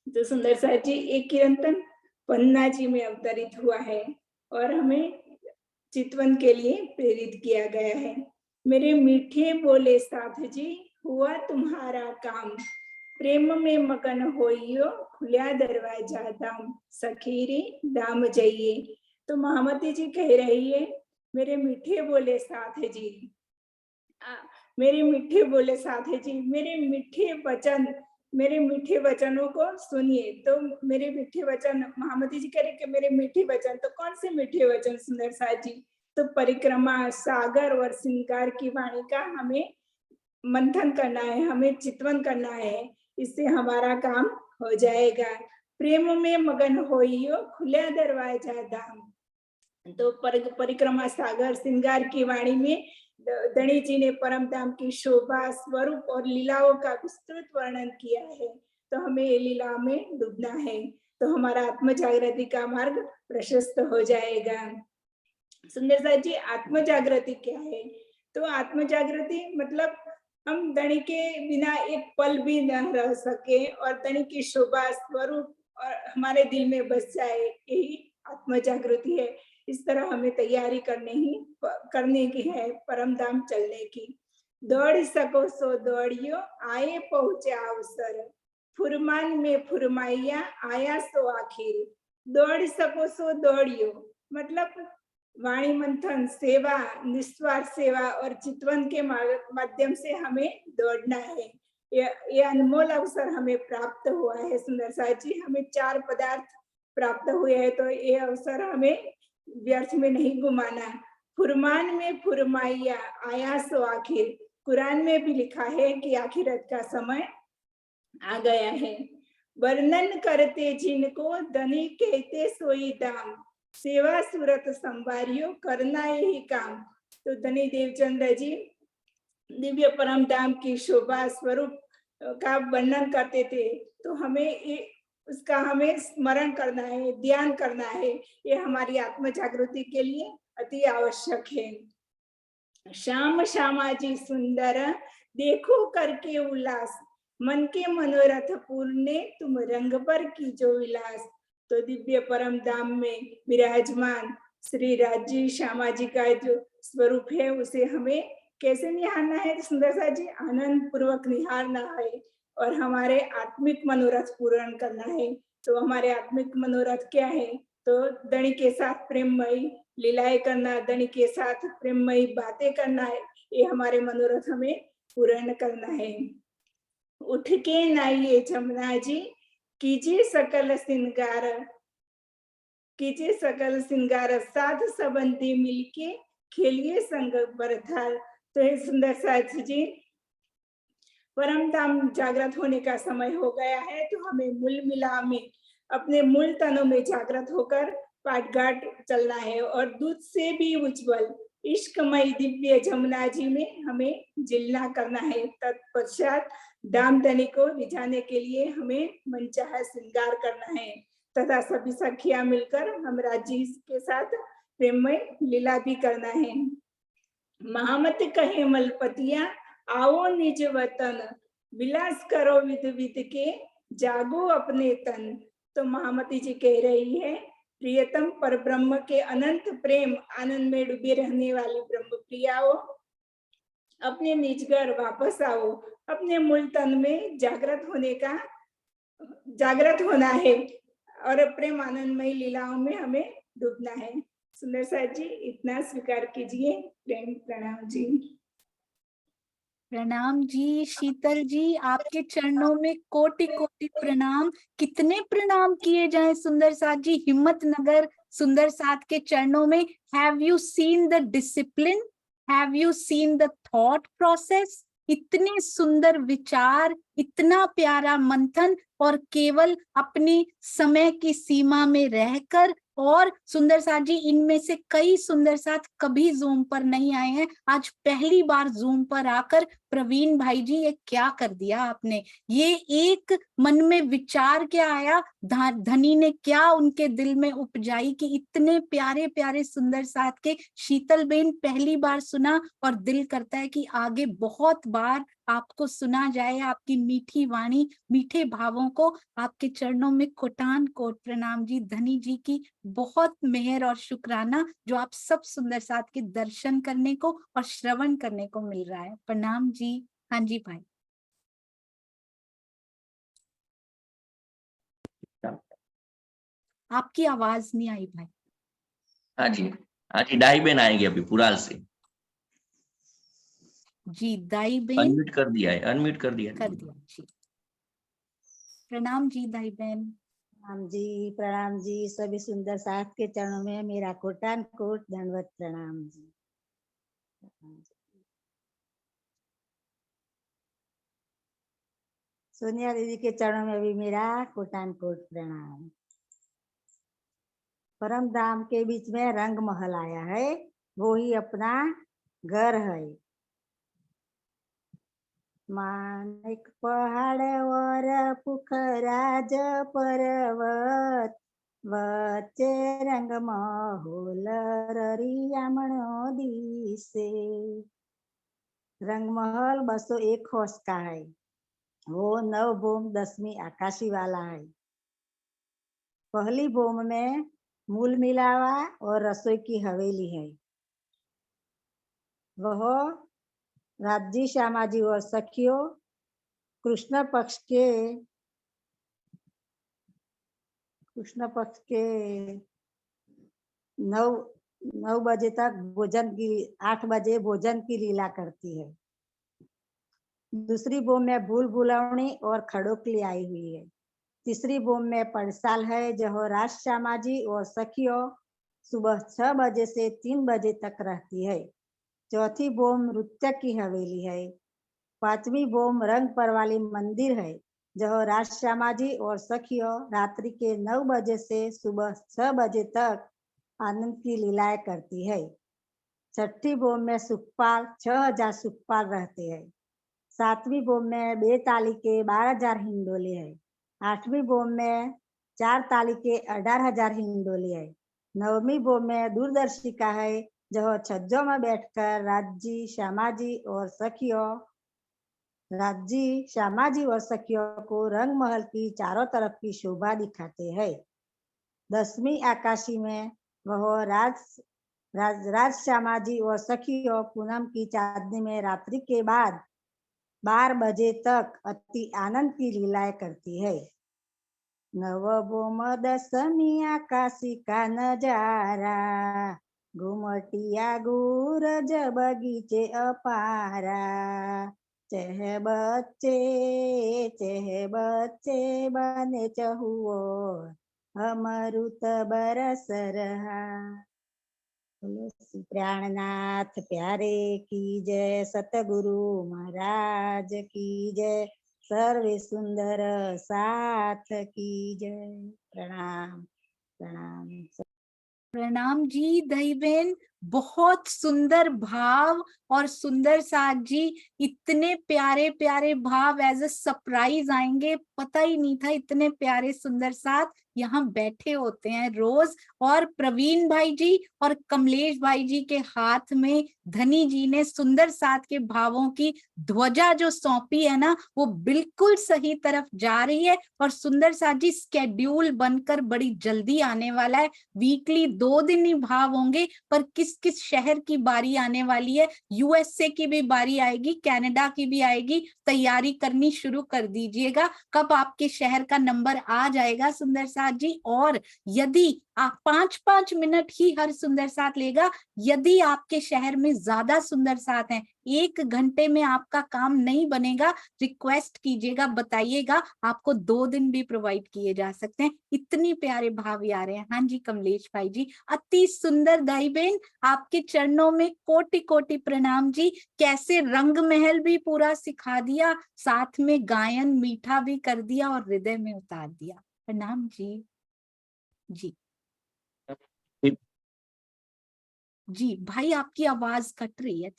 तो सुंदर साथ जी, एक कीर्तन पन्ना जी में अवतरित हुआ है और हमें चितवन के लिए प्रेरित किया गया है। मेरे मीठे बोले साथ जी हुआ तुम्हारा काम, प्रेम में मगन होइयो खुला दरवाजा दाम, सखीरी दाम जाइए। तो महामती जी कह रही है, मेरे मीठे बोले साथ जी, मेरे मीठे बोले साथ जी, मेरे मीठे वचन, मेरे मीठे वचनों को सुनिए। तो मेरे मीठे वचन, महामती जी कह रहे कि मेरे मीठे वचन, तो कौन से मीठे वचन सुंदर साथ जी? तो परिक्रमा, सागर और श्रृंगार की वाणी का हमें मंथन करना है, हमें चितवन करना है, इससे हमारा काम हो जाएगा। प्रेम में मगन होइयो खुला दरवाजा दाम। तो परिक्रमा, सागर, श्रृंगार की वाणी में धनी जी ने परम धाम की शोभा, स्वरूप और लीलाओं का विस्तृत वर्णन किया है, तो हमें ये लीला में डूबना है, तो हमारा आत्म जागृति का मार्ग प्रशस्त हो जाएगा। सुंदर साथ जी, आत्म जागृति क्या है? तो आत्म जागृति मतलब हम धनी के बिना एक पल भी न रह सके और धनी की शोभा, स्वरूप और हमारे दिल में बस जाए, यही आत्म जागृति है। इस तरह हमें तैयारी करने की है परम धाम चलने की। दौड़ सको सो दौड़ियो आए पहुंचे अवसर, फुरमान में फुरमाइया आया सो आखिर। दौड़ सको सो दौड़ियो मतलब वाणी मंथन, सेवा, निस्वार्थ सेवा और चितवन के माध्यम से हमें दौड़ना है। ये अनमोल अवसर हमें प्राप्त हुआ है सुंदर साथ जी, हमें 4 पदार्थ प्राप्त हुए हैं, तो ये अवसर हमें व्यर्थ में नहीं घुमाना। फुरमान में फुरमाइया आया सो आखिर, कुरान में भी लिखा है कि आखिरत का समय आ गया है। वर्णन करते जिनको धनी कहते सोई दाम, सेवा सूरत संवारियो करना यही काम। तो धनी देवचंद्र जी दिव्य परम धाम की शोभा, स्वरूप का वर्णन करते थे, तो हमें उसका हमें स्मरण करना है, ध्यान करना है, ये हमारी आत्म जागृति के लिए अति आवश्यक है। श्याम श्यामा जी सुंदर देखो करके उल्लास, मन के मनोरथ पूर्णे तुम रंग पर की जो विलास। तो दिव्य परम धाम में विराजमान श्री राजी श्यामा जी का जो स्वरूप है, उसे हमें कैसे निहारना है सुंदर साथ जी? आनंद पूर्वक निहारना है और हमारे आत्मिक मनोरथ पूर्ण करना है। तो हमारे आत्मिक मनोरथ क्या है? तो धनी के साथ प्रेममयी लीलाएं करना, धनी के साथ प्रेममयी बातें करना है, ये हमारे मनोरथ हमें पूर्ण करना है। उठ के नाइए जमुना जी कीजिए सकल श्रृंगार, कीजिए सकल श्रृंगार, साध संबंधी मिलके खेलिए संग बरथार। तो हे सुंदर साथ जी, परम धाम जागृत होने का समय हो गया है, तो हमें मूल मिला में अपने मूल तनों में जागृत होकर पाटघाट चलना है और दूध से भी उज्जवल इश्कमयी दिव्य जमुना जी में हमें जिलना करना है। तत्पश्चात दाम तनी को रिझाने के लिए हमें मनचाहा श्रृंगार करना है तथा सभी सखियां मिलकर हम जी के साथ प्रेममय लीला भी करना है। महामत कहे मलपतिया, आओ निज वतन, विलास करो विध विध के, जागो अपने तन। तो महामती जी कह रही है, प्रियतम पर ब्रह्म के अनंत प्रेम आनंद में डूबे रहने वाली ब्रह्म प्रियाओ, अपने निज घर वापस आओ, अपने मूल तन में जागृत होना है और प्रेम आनंदमय लीलाओं में हमें डूबना है। सुंदर साथ जी, इतना स्वीकार कीजिए। प्रेम प्रणाम जी। प्रणाम जी शीतल जी, आपके चरणों में कोटि कोटि प्रणाम। कितने प्रणाम किए जाएं सुंदर साथ जी। हिम्मत नगर सुंदर साथ के चरणों में have you seen the discipline, have you seen the thought process. इतने सुंदर विचार, इतना प्यारा मंथन, और केवल अपनी समय की सीमा में रहकर। और सुंदर साथ जी, इनमें से कई सुंदर साथ कभी जूम पर नहीं आए हैं, आज पहली बार जूम पर आकर प्रवीण भाई जी ये क्या कर दिया आपने। ये एक मन में विचार क्या आया, धनी ने क्या उनके दिल में उपजाई कि इतने प्यारे प्यारे सुंदर साथ के शीतल बेन पहली बार सुना, और दिल करता है कि आगे बहुत बार आपको सुना जाए, आपकी मीठी वाणी, मीठे भावों को। आपके चरणों में कोटान कोट प्रणाम जी। धनी जी की बहुत मेहर और शुक्राना जो आप सब सुंदर साथ के दर्शन करने को और श्रवण करने को मिल रहा है। प्रणाम जी। हाँ जी भाई। आपकी आवाज नहीं आई भाई। हाँ जी डाई बेन आएंगे अभी पुराल से। जी दाई बेन अनम्यूट कर दिया है, अनम्यूट कर दिया जी। प्रणाम जी दाई बेन। प्रणाम जी। सभी सुंदर साथ के चरणों में मेरा कोटान कोट दंडवत प्रणाम जी। सोनिया दीदी के चरणों में भी मेरा कोटान कोट प्रणाम। परम धाम के बीच में रंग महल आया है, वो ही अपना घर है। माणिक पहाड़वर पुखराज पर्वत, वच्चे रंग महल ररियामणो दिसे। रंग महल 201 होश का है, वो 9 भूम 10वीं आकाशी वाला है। पहली भूम में मूल मिलावा और रसोई की हवेली है। वह राज्य श्यामाजी और सखियों कृष्ण पक्ष के 9 बजे तक भोजन की 8 बजे भोजन की लीला करती है। दूसरी बोम में भूल भुलवनी और खड़ोकली आई हुई है। तीसरी बोम में पड़साल है, जो राज श्यामाजी और सखियों सुबह 6 बजे से 3 बजे तक रहती है। चौथी बोम नृत्य की हवेली है। 5वीं बोम रंग पर वाली मंदिर है, जो राज श्यामाजी और सखियों रात्रि के 9 बजे से सुबह 6 बजे तक आनंद की लीलाएं करती है। 6ठी बोम में सुखपाल 6000 सुखपाल रहते हैं। 7वीं बोम में 2 ताली के 12000 हिंडोले है। 8वीं बोम में 4 ताली के 18000 हिंडोले है। 9वीं बोम में दूरदर्शिका है, जो छज्जों में बैठकर राज्य श्यामाजी और सखियों को रंग महल की चारों तरफ की शोभा दिखाते हैं। 10वीं आकाशी में वह राज श्यामाजी और सखियों पूनम की चांदनी में रात्रि के बाद 12 बजे तक अति आनंद की लीलाएं करती है। 9 10वीं आकाशी का नजारा, घुमटिया गुरज बगीचे अपारा, चह बच्चे बने चहुओर, अमृत बरस रहा। बोलो श्री प्राणनाथ प्यारे की जय, सतगुरु महाराज की जय, सर्वे सुंदर साथ की जय। प्रणाम प्रणाम। प्रणाम जी दही बहन, बहुत सुंदर भाव और सुंदर साथ जी, इतने प्यारे प्यारे भाव एज अ सरप्राइज आएंगे, पता ही नहीं था इतने प्यारे सुंदर साथ यहाँ बैठे होते हैं रोज। और प्रवीण भाई जी और कमलेश भाई जी के हाथ में धनी जी ने सुंदर साथ के भावों की ध्वजा जो सौंपी है ना, वो बिल्कुल सही तरफ जा रही है। और सुंदर साथ जी स्केड्यूल बनकर बड़ी जल्दी आने वाला है, वीकली 2 दिन ही भाव होंगे, पर किस किस शहर की बारी आने वाली है, यूएसए की भी बारी आएगी, कनाडा की भी आएगी, तैयारी करनी शुरू कर दीजिएगा। कब आपके शहर का नंबर आ जाएगा सुंदर साथ जी। और यदि आप 5-5 मिनट ही हर सुंदर साथ लेगा, यदि आपके शहर में ज्यादा सुंदर साथ हैं, 1 घंटे में आपका काम नहीं बनेगा, रिक्वेस्ट कीजिएगा, बताइएगा, आपको 2 दिन भी प्रोवाइड किए जा सकते हैं। इतनी प्यारे भाव आ रहे हैं। हाँ जी कमलेश भाई जी, अति सुंदर दाई बहन, आपके चरणों में कोटि कोटि प्रणाम जी। कैसे रंग महल भी पूरा सिखा दिया, साथ में गायन मीठा भी कर दिया और हृदय में उतार दिया। प्रणाम जी। जी जी भाई, आपकी आवाज कट रही है।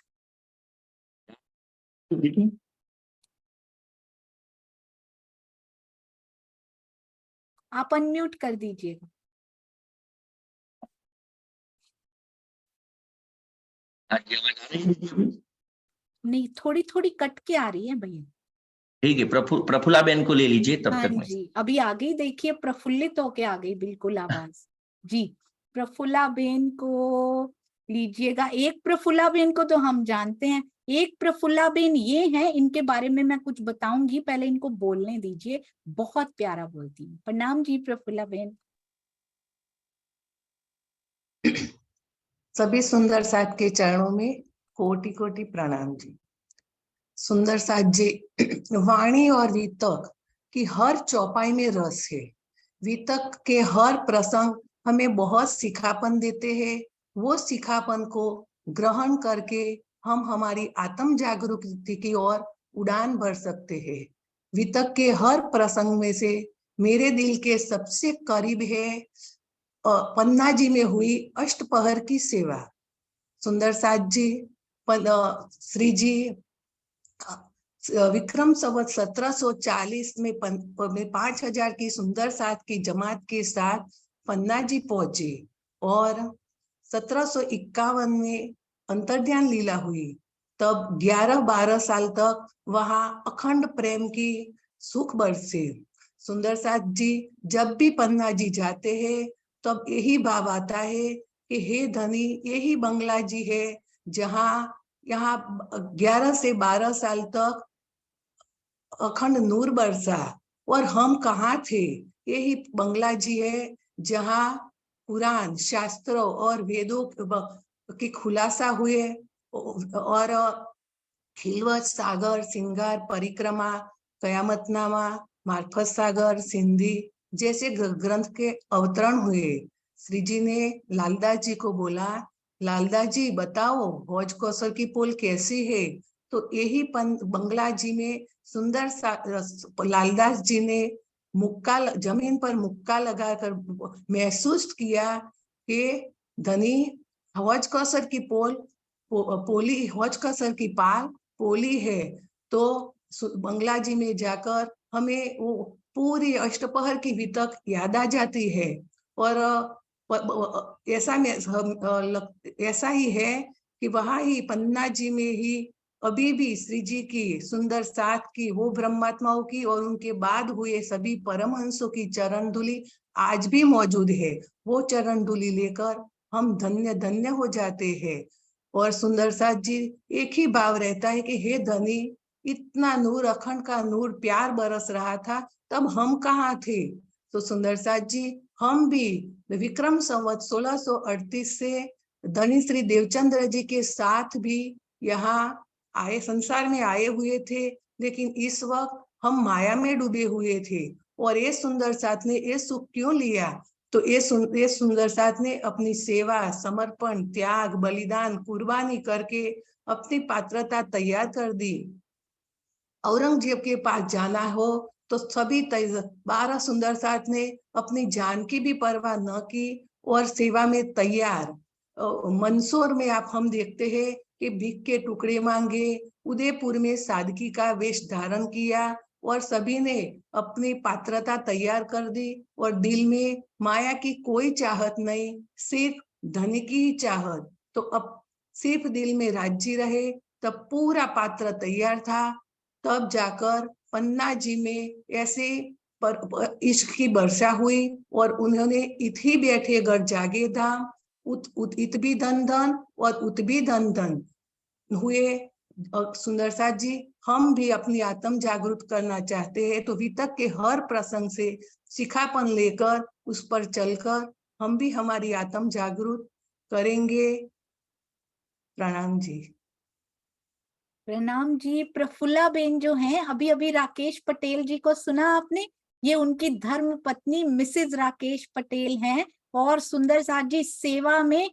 आप अनम्यूट कर दीजिएगा। नहीं, थोड़ी थोड़ी कट के आ रही है भैया। ठीक है, प्रफुल्ला बेन को ले लीजिए तब हाँ तक मैं। जी, अभी आ गई, देखिए प्रफुल्लित होके आ गई बिल्कुल आवाज। जी, प्रफुल्ला बेन को लीजिएगा। एक प्रफुल्ला बेन को तो हम जानते हैं, एक प्रफुल्ला बेन ये है, इनके बारे में मैं कुछ बताऊंगी, पहले इनको बोलने दीजिए। बहुत प्यारा बोलती है। प्रणाम जी प्रफुल्ला बेन। सभी सुंदर साथ के चरणों में कोटि कोटि प्रणाम जी। सुंदर साथ जी, वाणी और वितक की हर चौपाई में रस है। वितक के हर प्रसंग हमें बहुत सिखापन देते हैं। वो सिखापन को ग्रहण करके हम हमारी आत्म जागरूकता की ओर उड़ान भर सकते हैं। वितक के हर प्रसंग में से मेरे दिल के सबसे करीब है पन्ना जी में हुई अष्टपहर की सेवा। सुंदर साथ जी, श्री जी विक्रम संवत 1740 में 5000 की सुंदर साथ की जमात के साथ पन्ना जी पहुंचे और 1751 में अंतर्ध्यान लीला हुई। तब 11-12 साल तक वहां अखंड प्रेम की सुख बरसे। सुंदर साथ जी जब भी पन्ना जी जाते हैं तब यही भाव आता है कि हे धनी, यही बंगला जी है जहां यहाँ 11 से 12 साल तक अखंड नूर बरसा और हम कहाँ थे। यही बंगला जी है जहाँ पुराण शास्त्रों और वेदों के खुलासा हुए और खिलवत सागर सिंगार परिक्रमा कयामतनामा मार्फत सागर सिंधी जैसे ग्रंथ के अवतरण हुए। श्री जी ने लालदास जी को बोला, लालदास जी बताओ भोज कौशल की पोल कैसी है। तो यही बंगला जी में सुंदर लालदास जी ने मुक्का जमीन पर मुक्का लगाकर महसूस किया कि धनी हौज कौसर की पोली हौज कौसर की पाल पोली है। तो बंगला जी में जाकर हमें वो पूरी अष्टपहर की वितक याद आ जाती है। और ऐसा ही है कि वहां ही पन्ना जी में ही अभी भी श्री जी की सुंदर साथ की वो ब्रह्मात्माओं की और उनके बाद हुए सभी परमहंसों की चरण धूलि आज भी मौजूद है। वो चरण धूलि लेकर हम धन्य धन्य हो जाते हैं। और सुंदर साथ जी एक ही भाव रहता है कि हे धनी, इतना नूर अखंड का नूर प्यार बरस रहा था, तब हम कहाँ थे। तो सुंदर साथ जी हम भी विक्रम संवत 1638 से धनी श्री देवचंद्र जी के साथ भी यहाँ आए, संसार में आए हुए थे, लेकिन इस वक्त हम माया में डूबे हुए थे और ये सुंदर साथ ने ये सुख क्यों लिया? तो ये सुंदर साथ ने अपनी सेवा, समर्पण, त्याग, बलिदान, कुर्बानी करके अपनी पात्रता तैयार कर दी। औरंगजेब के पास जाना हो तो सभी 12 सुंदर साथ ने अपनी जान की भी परवाह न की और सेवा में तैयार। मंदसौर में आप हम देखते हैं कि भीख के टुकड़े मांगे, उदयपुर में सादगी का वेश धारण किया और सभी ने अपनी पात्रता तैयार कर दी और दिल में माया की कोई चाहत नहीं, सिर्फ धन की ही चाहत। तो अब सिर्फ दिल में राज्य रहे, तब पूरा पात्र तैयार था। तब जाकर पन्ना जी में ऐसे इश्क की वर्षा हुई और उन्होंने इथी बैठे घर जागे धाम, इत भी धन धन और उत भी धन धन हुए। सुंदर साथ जी, हम भी अपनी आत्म जागरूक करना चाहते हैं तो वितक के हर प्रसंग से शिखापन लेकर उस पर चलकर हम भी हमारी आत्म जागरूक करेंगे। प्रणाम जी। प्रणाम जी। प्रफुल्ला बेन जो हैं, अभी अभी राकेश पटेल जी को सुना आपने? ये उनकी धर्म पत्नी मिसेज राकेश पटेल हैं। और सुंदर साथ जी सेवा में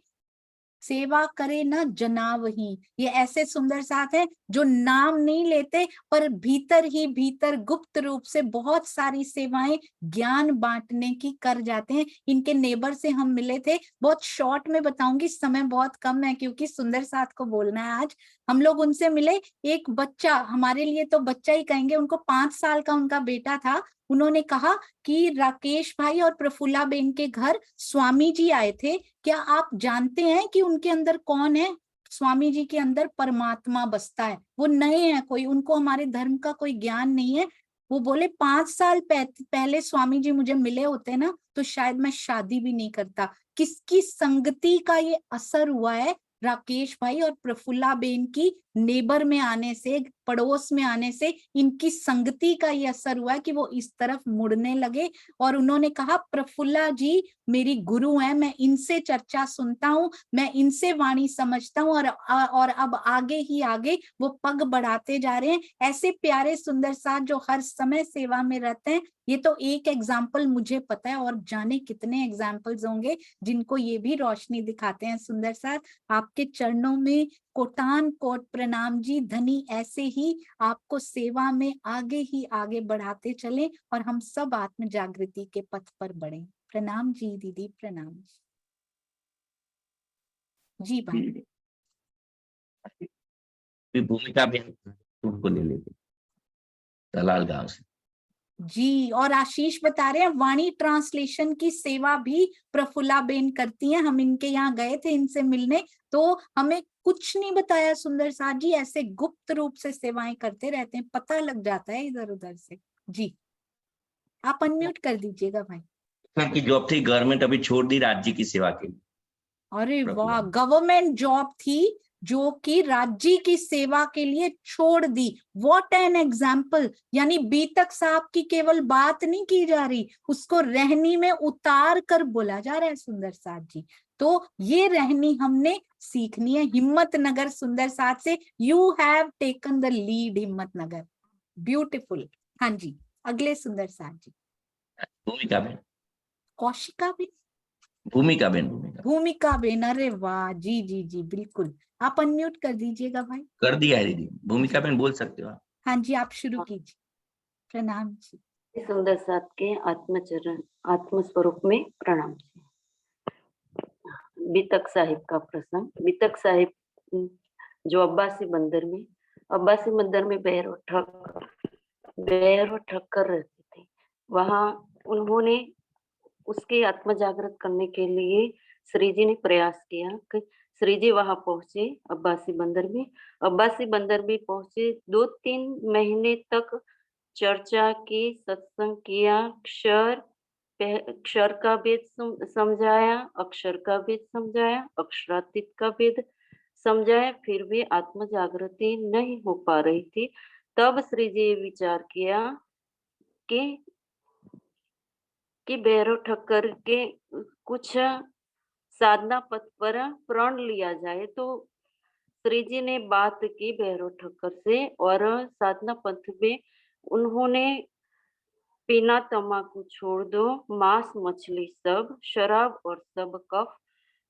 सेवा करे न जनाव ही, ये ऐसे सुंदर साथ हैं जो नाम नहीं लेते पर भीतर ही भीतर गुप्त रूप से बहुत सारी सेवाएं ज्ञान बांटने की कर जाते हैं। इनके नेबर से हम मिले थे, बहुत शॉर्ट में बताऊंगी, समय बहुत कम है क्योंकि सुंदर साथ को बोलना है आज। हम लोग उनसे मिले, एक बच्चा, हमारे लिए तो बच्चा ही कहेंगे, उनको 5 साल का उनका बेटा था। उन्होंने कहा कि राकेश भाई और प्रफुल्ला बेन के घर स्वामी जी आए थे, क्या आप जानते हैं कि उनके अंदर कौन है? स्वामी जी के अंदर परमात्मा बसता है। वो नए हैं, कोई उनको हमारे धर्म का कोई ज्ञान नहीं है। वो बोले 5 साल पहले स्वामी जी मुझे मिले होते ना तो शायद मैं शादी भी नहीं करता। किसकी संगति का ये असर हुआ है? राकेश भाई और प्रफुल्ला बेन की नेबर में आने से, पड़ोस में आने से इनकी संगति का ये असर हुआ है कि वो इस तरफ मुड़ने लगे। और उन्होंने कहा प्रफुल्ला जी मेरी गुरु हैं, मैं इनसे चर्चा सुनता हूँ, मैं इनसे वाणी समझता हूँ। और अब आगे ही आगे वो पग बढ़ाते जा रहे हैं। ऐसे प्यारे सुंदर साथ जो हर समय सेवा में रहते हैं। ये तो एक एग्जाम्पल मुझे पता है, और जाने कितने एग्जाम्पल्स होंगे जिनको ये भी रोशनी दिखाते हैं। सुंदर साथ आपके चरणों में कोटान कोट प्रणाम जी। धनी ऐसे ही आपको सेवा में आगे ही आगे बढ़ाते चले और हम सब आत्म जागृति के पथ पर बढ़े। प्रणाम जी दीदी, प्रणाम जी भाई। भूमिका भी उनको ले लेते दलाल गांव से जी। और आशीष बता रहे हैं वाणी ट्रांसलेशन की सेवा भी प्रफुल्ला बेन करती हैं। हम इनके यहाँ गए थे इनसे मिलने, तो हमें कुछ नहीं बताया सुंदर साथ जी, ऐसे गुप्त रूप से सेवाएं करते रहते हैं, पता लग जाता है इधर उधर से। जी आप अनम्यूट कर दीजिएगा भाई। सर की जॉब थी, गवर्नमेंट अभी छोड़ दी राज्य की सेवा के लिए। अरे वाह, गवर्नमेंट जॉब थी जो कि राज्य की सेवा के लिए छोड़ दी। What an example. यानी बीतक साहब की केवल बात नहीं की जा रही, उसको रहनी में उतार कर बोला जा रहा है सुंदर साथ जी। तो ये रहनी हमने सीखनी है हिम्मत नगर सुंदर साथ से। You have taken the lead हिम्मत नगर, ब्यूटिफुल। हाँ जी, अगले सुंदर साथ जी। भूमिका बेन, कौशिका भी, भूमिका बेन, भूमिका बेन। अरे वाह, जी जी जी बिल्कुल। आप अनम्यूट कर दीजिएगा भाई। कर दिया है दीदी। भूमिका बेन बोल सकते हो आप। हाँ जी, आप शुरू कीजिए। प्रणाम जी। सुंदर साथ के आत्मचरण आत्म स्वरूप में प्रणाम जी। बीतक साहिब का प्रसंग। बीतक साहिब जो अब्बासी बंदर में बैरो ठक्कर रहते थे, वहां उन्होंने उसके आत्म जागृत करने के लिए श्री जी ने प्रयास किया कि श्री जी वहां पहुंचे अब्बासी बंदर में पहुंचे। 2-3 महीने तक चर्चा की, सत्संग किया, अक्षर का भेद समझाया, अक्षर का भेद समझाया, अक्षरातीत का भेद समझाया, फिर भी आत्म जागृति नहीं हो पा रही थी। तब श्री जी विचार किया कि भैरव ठक्कर के कुछ साधना पथ पर प्रण लिया जाए। तो श्री जी ने बात की भैरव ठक्कर से और साधना पथ में उन्होंने पीना तम्बाकू छोड़ दो, मांस मछली सब, शराब और सब कफ,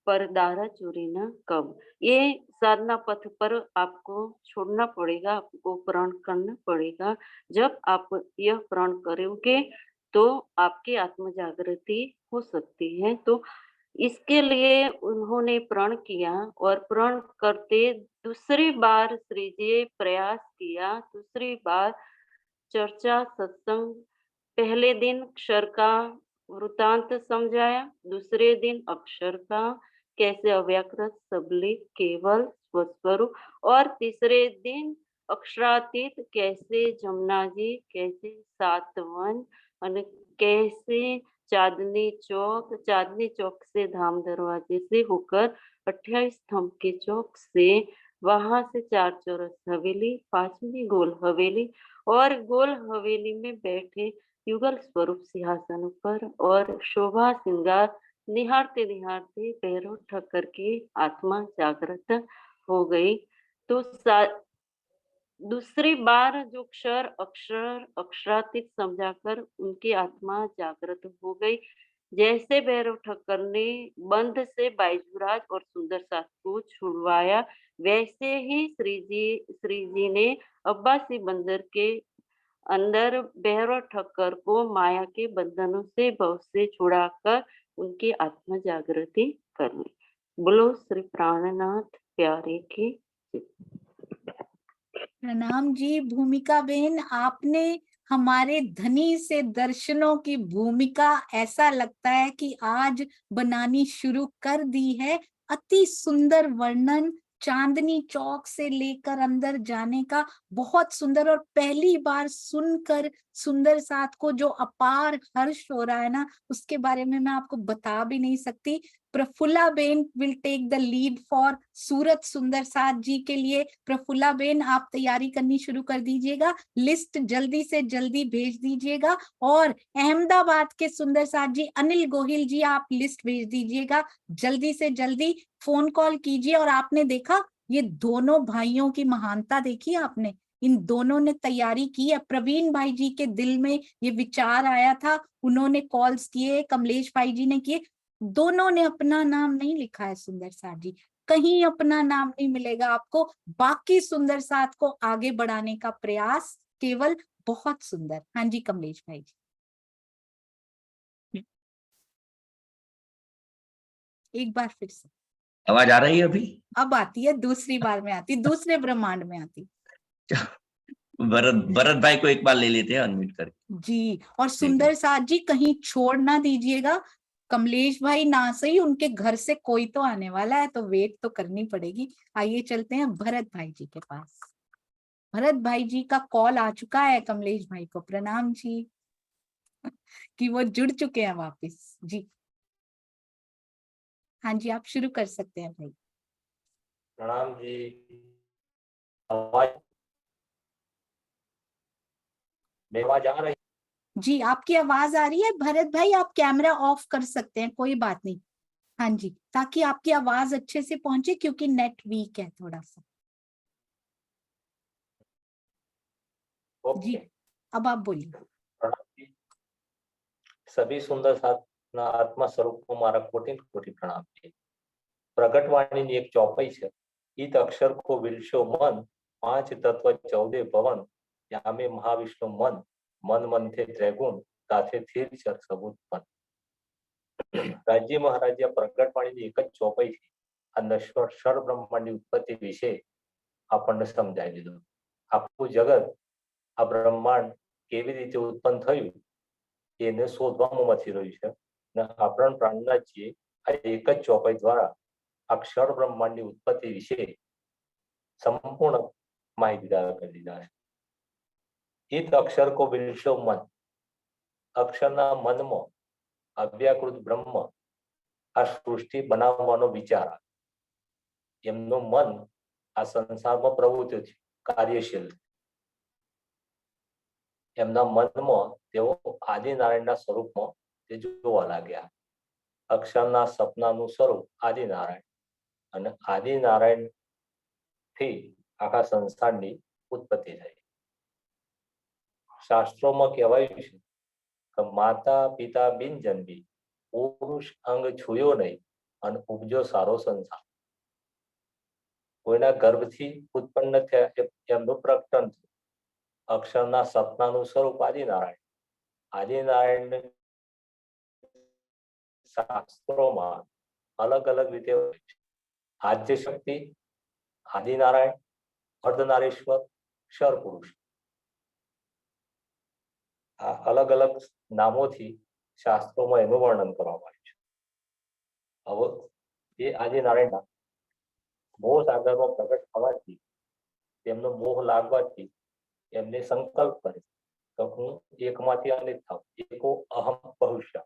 पर दारा चोरी न कब। ये साधना पथ पर आपको छोड़ना पड़ेगा, आपको प्रण करना पड़ेगा। जब आप यह प्रण करोगे तो आपकी आत्म जागृति हो सकती है। तो इसके लिए उन्होंने प्रण किया और प्रण करते दूसरी बार श्री जी प्रयास किया, दूसरी बार चर्चा सत्संग। पहले दिन अक्षर का वृतांत समझाया, दूसरे दिन अक्षर का कैसे अव्याकृत सबलित केवल स्वस्वरूप, और तीसरे दिन अक्षरातीत कैसे जमुना जी, कैसे सातवन, और कैसे चांदनी चौक से धाम दरवाजे से होकर 28 स्तंभ के चौक से, वहां से 4 चौरस हवेली, 5वीं गोल हवेली, और गोल हवेली में बैठे युगल स्वरूप सिंहासन पर, और शोभा श्रृंगार निहारते निहारते भैरव ठक्कर की आत्मा जागृत हो गई। तो दूसरी बार जो अक्षर अक्षरातीत समझाकर उनकी आत्मा जागृत हो गई। जैसे भैरव ठक्कर ने बंध से बाईजूराज और सुंदर साथ को छुड़वाया, वैसे ही श्री जी ने अब्बासी बंदर के अंदर भैरव ठक्कर को माया के बंधनों से भव से छुड़ाकर उनकी आत्म जागृति करनी। बोलो श्री प्राणनाथ प्यारे की। प्रणाम जी भूमिका बहन, आपने हमारे धनी से दर्शनों की भूमिका ऐसा लगता है कि आज बनानी शुरू कर दी है। अति सुंदर वर्णन, चांदनी चौक से लेकर अंदर जाने का बहुत सुंदर, और पहली बार सुनकर सुंदर साथ को जो अपार हर्ष हो रहा है ना, उसके बारे में मैं आपको बता भी नहीं सकती। Prafulla ben will take the lead for Surat सुंदर साथ जी के लिए। प्रफुल्ला बेन आप तैयारी करनी शुरू कर दीजिएगा, लिस्ट जल्दी से जल्दी भेज दीजिएगा। और अहमदाबाद के सुंदर साथ जी अनिल गोहिल जी, आप लिस्ट भेज दीजिएगा जल्दी से जल्दी, फोन कॉल कीजिए। और आपने देखा ये दोनों भाइयों की महानता देखी आपने, इन दोनों ने तैयारी की है। प्रवीण भाई जी के दिल में ये विचार आया था, उन्होंने कॉल्स किए, कमलेश भाई जी ने किए, दोनों ने अपना नाम नहीं लिखा है सुंदर साथ जी, कहीं अपना नाम नहीं मिलेगा आपको। बाकी सुंदर साथ को आगे बढ़ाने का प्रयास केवल बहुत सुंदर। हाँ जी कमलेश भाई जी, एक बार फिर से आवाज आ रही है अभी? अब आती है, दूसरी बार में आती, दूसरे ब्रह्मांड में आती। भरत भाई को एक बार ले लेते हैं अनम्यूट करके जी। और सुंदर साथ जी कहीं छोड़ ना दीजिएगा, कमलेश भाई ना सही, उनके घर से कोई तो आने वाला है, तो वेट तो करनी पड़ेगी। आइए चलते हैं भरत भाई जी के पास। भरत भाई जी का कॉल आ चुका है कमलेश भाई को। प्रणाम जी कि वो जुड़ चुके हैं वापस जी। हाँ जी आप शुरू कर सकते हैं भाई। प्रणाम जी। आवाज आ रही? जी आपकी आवाज आ रही है भरत भाई, आप कैमरा ऑफ कर सकते हैं, कोई बात नहीं। हाँ जी, ताकि आपकी आवाज अच्छे से पहुंचे, क्योंकि नेट वीक है थोड़ा सा। जी अब आप बोलिए। सभी सुंदर साथना आत्मा स्वरूप को मारा कोटि कोटि प्रणाम છે। પ્રગટવાણીની એક ચોપાઈ છે, ઈત અક્ષર કો વિલશો મન, 5 તત્વ 14 ભવન, યામે મહાવિષ્ણુ મન, મન મંથે ત્રિગુણ, તાથે થીર ચર સબૂત મન। રાજ્ય મહારાજ્ય પ્રગટવાણીની એક જ ચોપાઈ છે, આ નશ્વર ક્ષર બ્રહ્માંડની ઉત્પત્તિ વિશે આપણને સમજાવી દીધું। આખું જગત, આ બ્રહ્માંડ કેવી રીતે ઉત્પન્ન થયું એને શોધવામાં મથી રહ્યું છે। આપણ પ્રાણનાથજીએ આ એક જ ચોપાઈ દ્વારા અક્ષર બ્રહ્માંડની ઉત્પત્તિ વિશે સંપૂર્ણ માહિતીદાર કરી દીધા છે। ઈત અક્ષર કો વિલશો મન, અક્ષરના મનમાં અવ્યાકૃત બ્રહ્મ આ સૃષ્ટિ બનાવવાનો વિચાર, એમનું મન આ સંસારમાં પ્રવૃત્તિ છે, કાર્યશીલ। એમના મનમાં તેઓ આદિનારાયણના સ્વરૂપમાં તે જોવા લાગ્યા। અક્ષરના સપનાનું સ્વરૂપ આદિનારાયણ, અને આદિનારાયણ થી આખા સંસારની ઉત્પત્તિ થઈ। શાસ્ત્રોમાં કહેવાયું છે કે માતા પિતા બિન જન્મી, પુરુષ અંગ છુયો નહીં અને ઉપજો સારો સંસાર. કોઈના ગર્ભથી ઉત્પન્ન થયા એમનું પ્રકટન થયું. અક્ષરના સપનાનું સ્વરૂપ આદિનારાયણ. આદિનારાયણ શાસ્ત્રોમાં અલગ અલગ રીતે આદ્ય શક્તિ, આદિનારાયણ, અર્ધનારીશ્વર, ક્ષર પુરુષ, આ અલગ અલગ નામોથી શાસ્ત્રોમાં એનું વર્ણન કરવામાં આવ્યું છે. હવે એ આદિનારાયણના મોહ સાગરમાં પ્રગટ થવાથી, તેમનો મોહ લાગવાથી એમને સંકલ્પ કરે તો હું એકમાંથી અનેક થાવ, એકો અહમ ભવિષ્ય.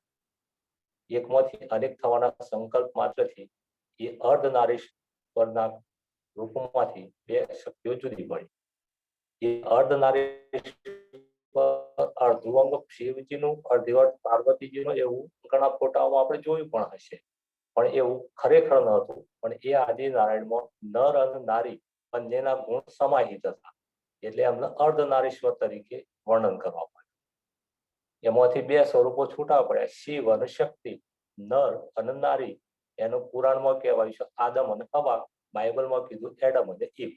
એકમાંથી અનેક થવાના સંકલ્પ માત્રથી એ અર્ધનારીશ્વરના રૂપમાંથી બે શક્તિઓ જુદી પડી. એ અર્ધનારીશ્વર અર્ધુઅંગ શિવજીનું, અર્ધવટ પાર્વતીજીનું, એવું ઘણા ફોટાઓમાં આપણે જોયું પણ હશે, પણ એવું ખરેખર ન હતું. પણ એ આદિનારાયણમાં નર અને નારી બંનેના ગુણ સમાહિત હતા, એટલે એમને અર્ધનારીશ્વર તરીકે વર્ણન કરવામાં આવ્યું. એમાંથી બે સ્વરૂપો છૂટા પડ્યા, શિવ અને શક્તિ, નર અને નારી. એનું પુરાણમાં કહેવાયું છે આદમ અને હવા, બાઇબલમાં કીધું એડમ અને ઈવ.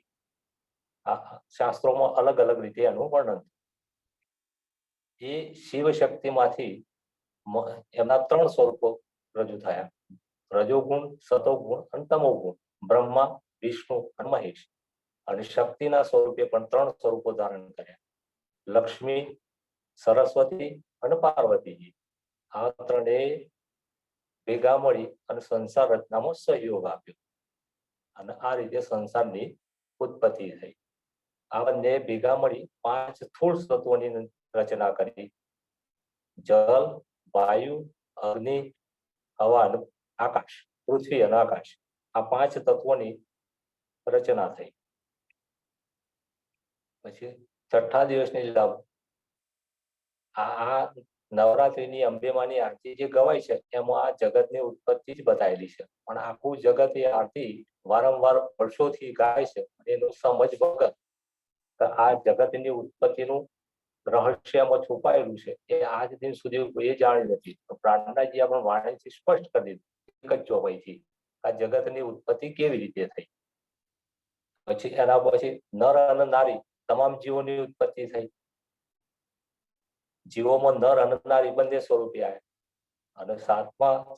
આ શાસ્ત્રોમાં અલગ અલગ રીતે એનું વર્ણન. એ શિવ શક્તિમાંથી એમના ત્રણ સ્વરૂપો રજૂ થયા, રજોગુણ, સતોગુણ અને તમોગુણ. બ્રહ્મા, વિષ્ણુ અને મહેશ. અને શક્તિના સ્વરૂપે પણ ત્રણ સ્વરૂપો ધારણ કર્યા, લક્ષ્મી, સરસ્વતી અને પાર્વતીજી. આ ત્રણેય ભેગા મળી અને સંસાર રચનામાં સહયોગ આપ્યો અને આ રીતે સંસારની ઉત્પત્તિ થઈ. આ બંને ભેગા મળી 5 સ્થૂળ તત્વોની રચના કરી, જલ, વાયુ, અગ્નિ, હવા અને આકાશ, પૃથ્વી અને આકાશ. આ 5 તત્વોની રચના થઈ. પછી છઠ્ઠા દિવસની લાભ આ નવરાત્રિની અંબેમાની આરતી જે ગવાય છે એમાં આ જગતની ઉત્પત્તિ જ બતાવેલી છે, પણ આખું જગત એ આરતી વારંવાર વર્ષોથી ગાય છે. એનું સમજ વગર આ જગતની ઉત્પત્તિનું રહસ્યમાં છુપાયેલું છે એ આજ દિન સુધી કોઈ જાણી નથી. પ્રાર્થનાજી આપણે વાણીથી સ્પષ્ટ કરી દીધું એક જ ચોપાઈથી આ જગતની ઉત્પત્તિ કેવી રીતે થઈ. પછી એના પછી નર અને નારી તમામ જીવોની ઉત્પત્તિ થઈ. જીવોમાં નર અને નારી બંને સ્વરૂપે આવ્યા અને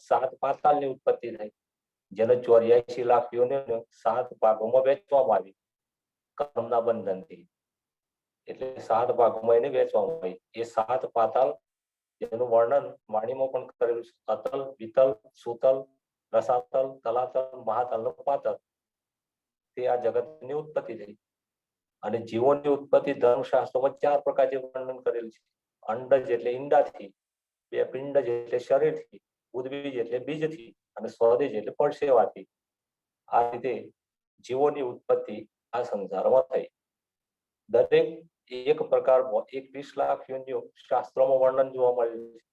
7 પાતાળની ઉત્પત્તિ થઈ, જેને 84 લાખ યોનિઓને 7 ભાગોમાં વહેંચવામાં આવી કર્મના બંધનથી. એટલે 7 ભાગોમાં એને વહેંચવામાં આવી. એ 7 પાતાળ જેનું વર્ણન વાણીમાં પણ કરેલું છે, અતલ, વિતલ, સુતલ, રસાતલ, તલાતલ, મહાતલ, પાતલ. તે આ જગતની ઉત્પત્તિ થઈ. અને જીવોની ઉત્પત્તિ ધર્મશાસ્ત્રોમાં 4 પ્રકાર જે વર્ણન કરેલું છે. અંડજ એટલે ઈંડાથી, 2 પિંડજ એટલે શરીરથી, ઉદ્બીજ એટલે બીજથી અને સ્વદેજ એટલે પરસેવાથી. આ રીતે જીવોની ઉત્પત્તિ આ સંસારમાં થઈ. દરેક એક પ્રકારમાં 21 લાખ યોનિઓ શાસ્ત્રોમાં વર્ણન જોવા મળેલું છે.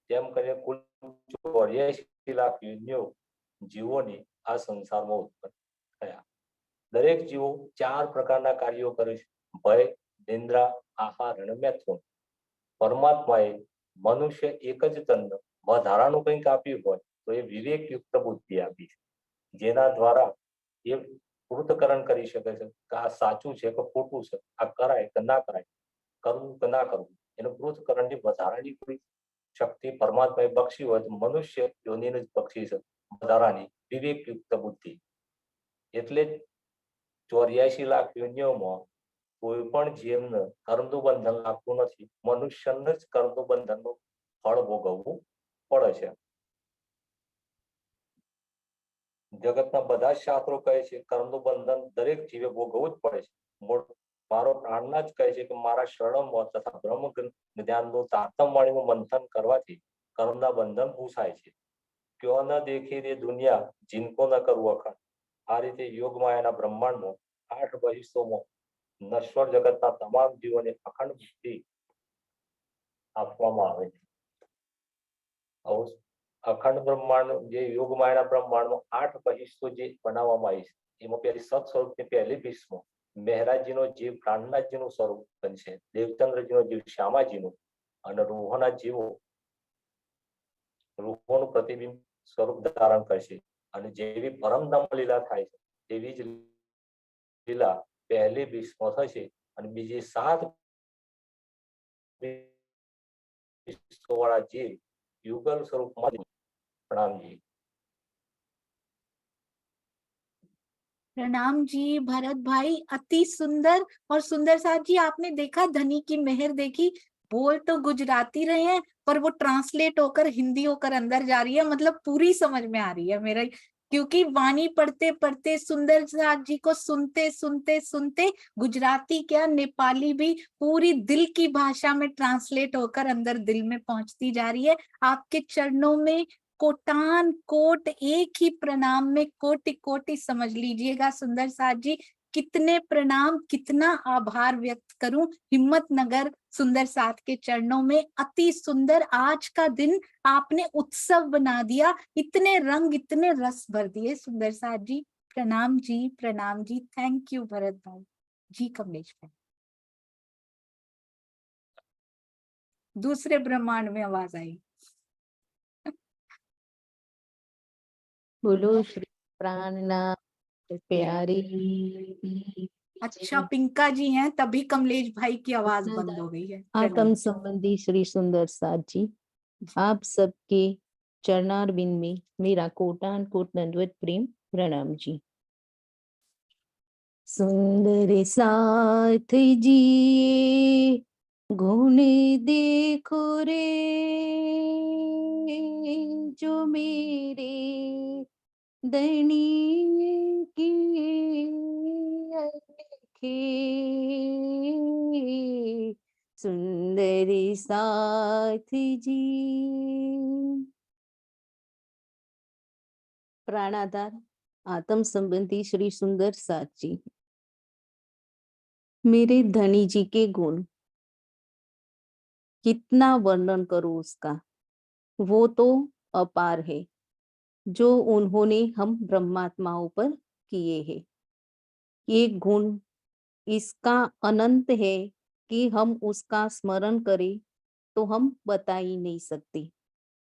તેમ કરીને કુલ 84 લાખ યોનિઓ જીવોની આ સંસારમાં ઉત્પન્ન થયા. દરેક જીવો 4 પ્રકારના કાર્યો કરે છે, ભય, નિંદ્રા, આહાર અને મૈથુન. પરમાત્માએ મનુષ્ય એક જ તન વધારાનું કંઈક આપ્યું હોય તો એ વિવેકયુક્ત બુદ્ધિ આપી છે, જેના દ્વારા એ પૃથ્થકરણ કરી શકે છે કે આ સાચું છે કે ખોટું છે, આ કરાય કે ના કરાય, કરવું કે ના કરવું. એનું પૃથ્થકરણની વધારાની કોઈ શક્તિ પરમાત્માએ બક્ષી હોય તો મનુષ્ય યોનિને જ બક્ષી છે વધારાની વિવેકયુક્ત બુદ્ધિ. એટલે જ 84 લાખ યોનિઓમાં કોઈ પણ જીવને કર્મનું બંધન લાગતું નથી. મનુષ્યને જ કર્મનું બંધનનું ફળ ભોગવવું પડે છે. જગતના બધા જ શાસ્ત્રો કહે છે કર્મનું બંધન દરેક જીવે ભોગવવું જ પડે છે. મારો પ્રાણના જ કહે છે કે મારા શરણમાં તથા બ્રહ્મ જ્ઞાનનું તાતમ વાણીનું મંથન કરવાથી કર્મના બંધન ભૂસાય છે. ક્યો ન દેખી રે દુનિયા જીનકો ન કરવું અખંડ. આ રીતે યોગ માયાના બ્રહ્માંડમાં 8 બહિસ્તોમાં નશ્વર જગતના તમામ જીવોને અખંડ બુદ્ધિ આપવામાં આવે છે. અખંડ બ્રહ્માંડ જે યોગ માયાના બ્રહ્માંડમાં 8 બહિસ્તો જે બનાવવામાં આવી છે એમાં પહેલી સત સ્વરૂપની પહેલી ભીષ્મ મહેરાજજીનો જીવ પ્રાણનાથજીનું સ્વરૂપ બનશે, દેવચંદ્રજીનો જીવ શ્યામાજીનું અને રોહોના જીવો રૂહોનું પ્રતિબિંબ સ્વરૂપ ધારણ કરશે અને જેવી પરમધામ લીલા થાય છે તેવી જ લીલા પહેલી ભીષ્મ થશે અને બીજી 7 વાળા જીવ યુગલ સ્વરૂપમાં પ્રણામજી। प्रणाम जी भरत भाई, अति सुंदर। और सुंदर साथ जी, आपने देखा धनी की मेहर देखी, बोल तो गुजराती रहे हैं पर वो ट्रांसलेट होकर हिंदी होकर अंदर जा रही है, मतलब पूरी समझ में आ रही है मेरा, क्योंकि वाणी पढ़ते पढ़ते सुंदर साथ जी को सुनते सुनते सुनते गुजराती क्या नेपाली भी पूरी दिल की भाषा में ट्रांसलेट होकर अंदर दिल में पहुंचती जा रही है। आपके चरणों में कोटान कोट एक ही प्रणाम में कोटि कोटि समझ लीजिएगा सुंदर साथ जी। कितने प्रणाम, कितना आभार व्यक्त करूं हिम्मत नगर सुंदर साथ के चरणों में। अति सुंदर, आज का दिन आपने उत्सव बना दिया, इतने रंग इतने रस भर दिए सुंदर साथ जी। प्रणाम जी, प्रणाम जी, थैंक यू भरत भाई जी। कमलेश भाई, दूसरे ब्रह्मांड में आवाज आई। बोलो श्री प्राणनाथ प्यारी। अच्छा, पिंका जी हैं तभी कमलेश भाई की आवाज बंद हो गई है। आत्म संबंधी श्री सुंदर साथ जी, आप सबके चरणारविंद में मेरा कोटान कोट दंडवत प्रेम प्रणाम जी। सुंदर साथ जी गुण देखो रे, जो मेरे धनी की अनखे। सुंदर साथ जी, प्राणाधार आत्म संबंधी श्री सुंदर साथ जी, मेरे धनी जी के गुण कितना वर्णन करूं उसका, वो तो अपार है जो उन्होंने हम ब्रह्मात्माओं पर किए हैं। ये गुण इसका अनंत है कि हम उसका स्मरण करें तो हम बता ही नहीं सकते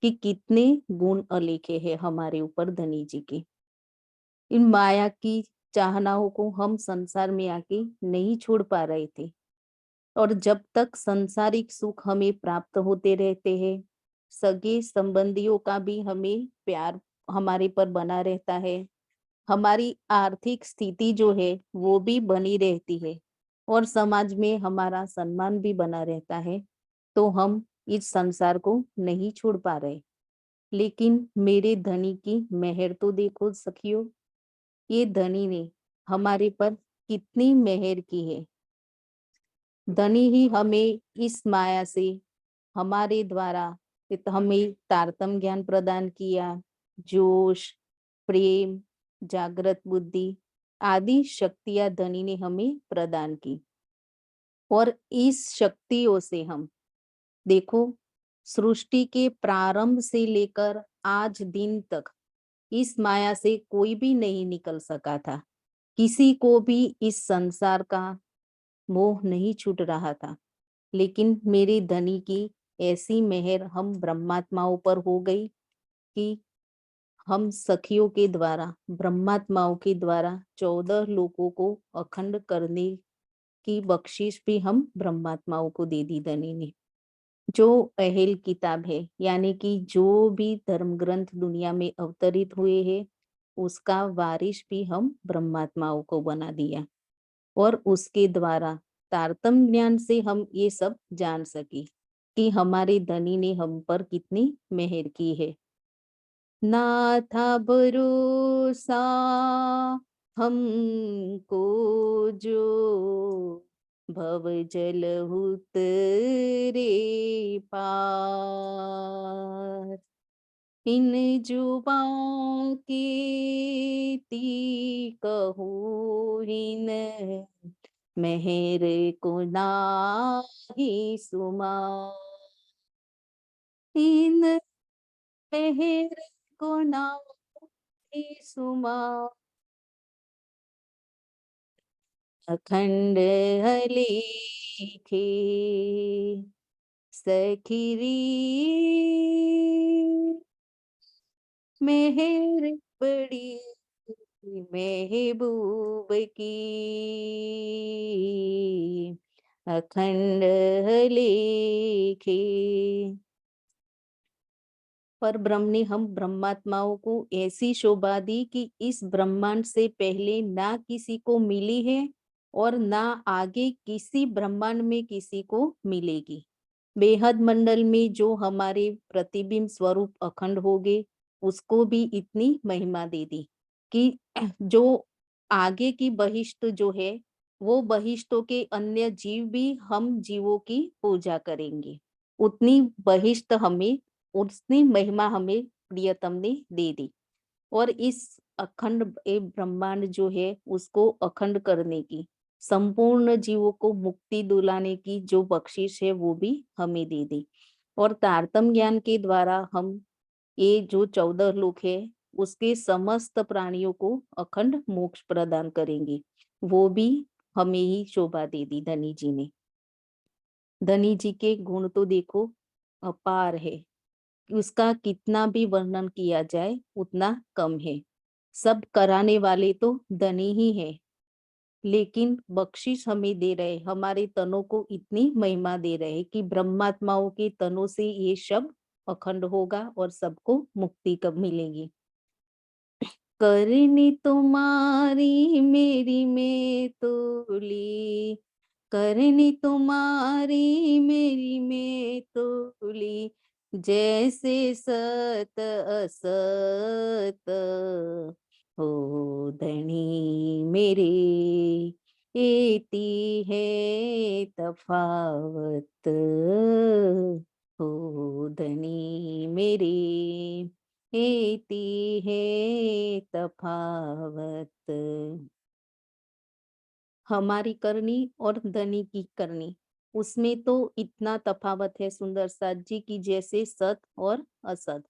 कि कितने गुण अलेखे हैं हमारे ऊपर धनी जी के। इन माया की चाहनाओं को हम संसार में आके नहीं छोड़ पा रहे थे, और जब तक सांसारिक सुख हमें प्राप्त होते रहते हैं, सगे संबंधियों का भी हमें प्यार हमारे पर बना रहता है, हमारी आर्थिक स्थिति जो है वो भी बनी रहती है, और समाज में हमारा सम्मान भी बना रहता है, तो हम इस संसार को नहीं छोड़ पा रहे। लेकिन मेरे धनी की मेहर तो देखो सखियो, ये धनी ने हमारे पर कितनी मेहर की है। धनी ही हमें इस माया से हमारे द्वारा हमें तारतम ज्ञान प्रदान किया, जोश, प्रेम, जागृत बुद्धि आदि शक्तियां धनी ने हमें प्रदान की। और इस शक्तियों से हम देखो, सृष्टि के प्रारंभ से लेकर आज दिन तक इस माया से कोई भी नहीं निकल सका था, किसी को भी इस संसार का मोह नहीं छूट रहा था। लेकिन मेरे धनी की ऐसी मेहर हम ब्रह्मात्माओं पर हो गई कि हम सखियों के द्वारा, ब्रह्मात्माओं के द्वारा 14 लोगों को अखंड करने की बख्शिश भी हम ब्रह्मात्माओं को दे दी धनी ने। जो अहेल किताब है, यानी कि जो भी धर्म ग्रंथ दुनिया में अवतरित हुए हैं, उसका वारिश भी हम ब्रह्मात्माओं को बना दिया, और उसके द्वारा तारतम ज्ञान से हम ये सब जान सके कि हमारे धनी ने हम पर कितनी मेहर की है। ना था भरोसा हमको जो भव जल उतरे पार, इन जुबां के ती कहूँ हिन मेहर को नाही सुमा, इन मेहर को नाही सुमा। अखंड हलेखे सखीरी मेहर बड़ी महबूब की, अखंड लेखे। पर ब्रह्म ने हम ब्रह्मात्माओं को ऐसी शोभा दी कि इस ब्रह्मांड से पहले ना किसी को मिली है और ना आगे किसी ब्रह्मांड में किसी को मिलेगी। बेहद मंडल में जो हमारे प्रतिबिंब स्वरूप अखंड हो गए, उसको भी इतनी महिमा दे दी कि जो आगे की बहिष्ठ जो है, वो बहिष्ठों के अन्य जीव भी हम जीवों की पूजा करेंगे। उतनी बहिष्ठ हमें, उतनी महिमा हमें प्रियतम ने दे दी। और इस अखंड ब्रह्मांड जो है, उसको अखंड करने की, संपूर्ण जीवों को मुक्ति दिलाने की जो बख्शिश है, वो भी हमें दे दी। और तारतम्य ज्ञान के द्वारा हम ये जो 14 लोक है, उसके समस्त प्राणियों को अखंड मोक्ष प्रदान करेंगे। वो भी हमें ही शोभा दे दी धनी जी ने। धनी जी के गुण तो देखो अपार है, उसका कितना भी वर्णन किया जाए उतना कम है। सब कराने वाले तो धनी ही है, लेकिन बख्शिश हमें दे रहे, हमारे तनों को इतनी महिमा दे रहे कि ब्रह्मात्माओं के तनों से ये शब्द अखंड होगा और सबको मुक्ति कब मिलेगी। करनी तुम्हारी मेरी में तोली, करनी तुम्हारी मेरी में तोली, जैसे सत असत हो धनी मेरे, एती है तफावत हो धनी मेरे, एती है तफावत। हमारी करनी और धनी की करनी, उसमें तो इतना तफावत है सुंदर साथ जी की, जैसे सत और असत।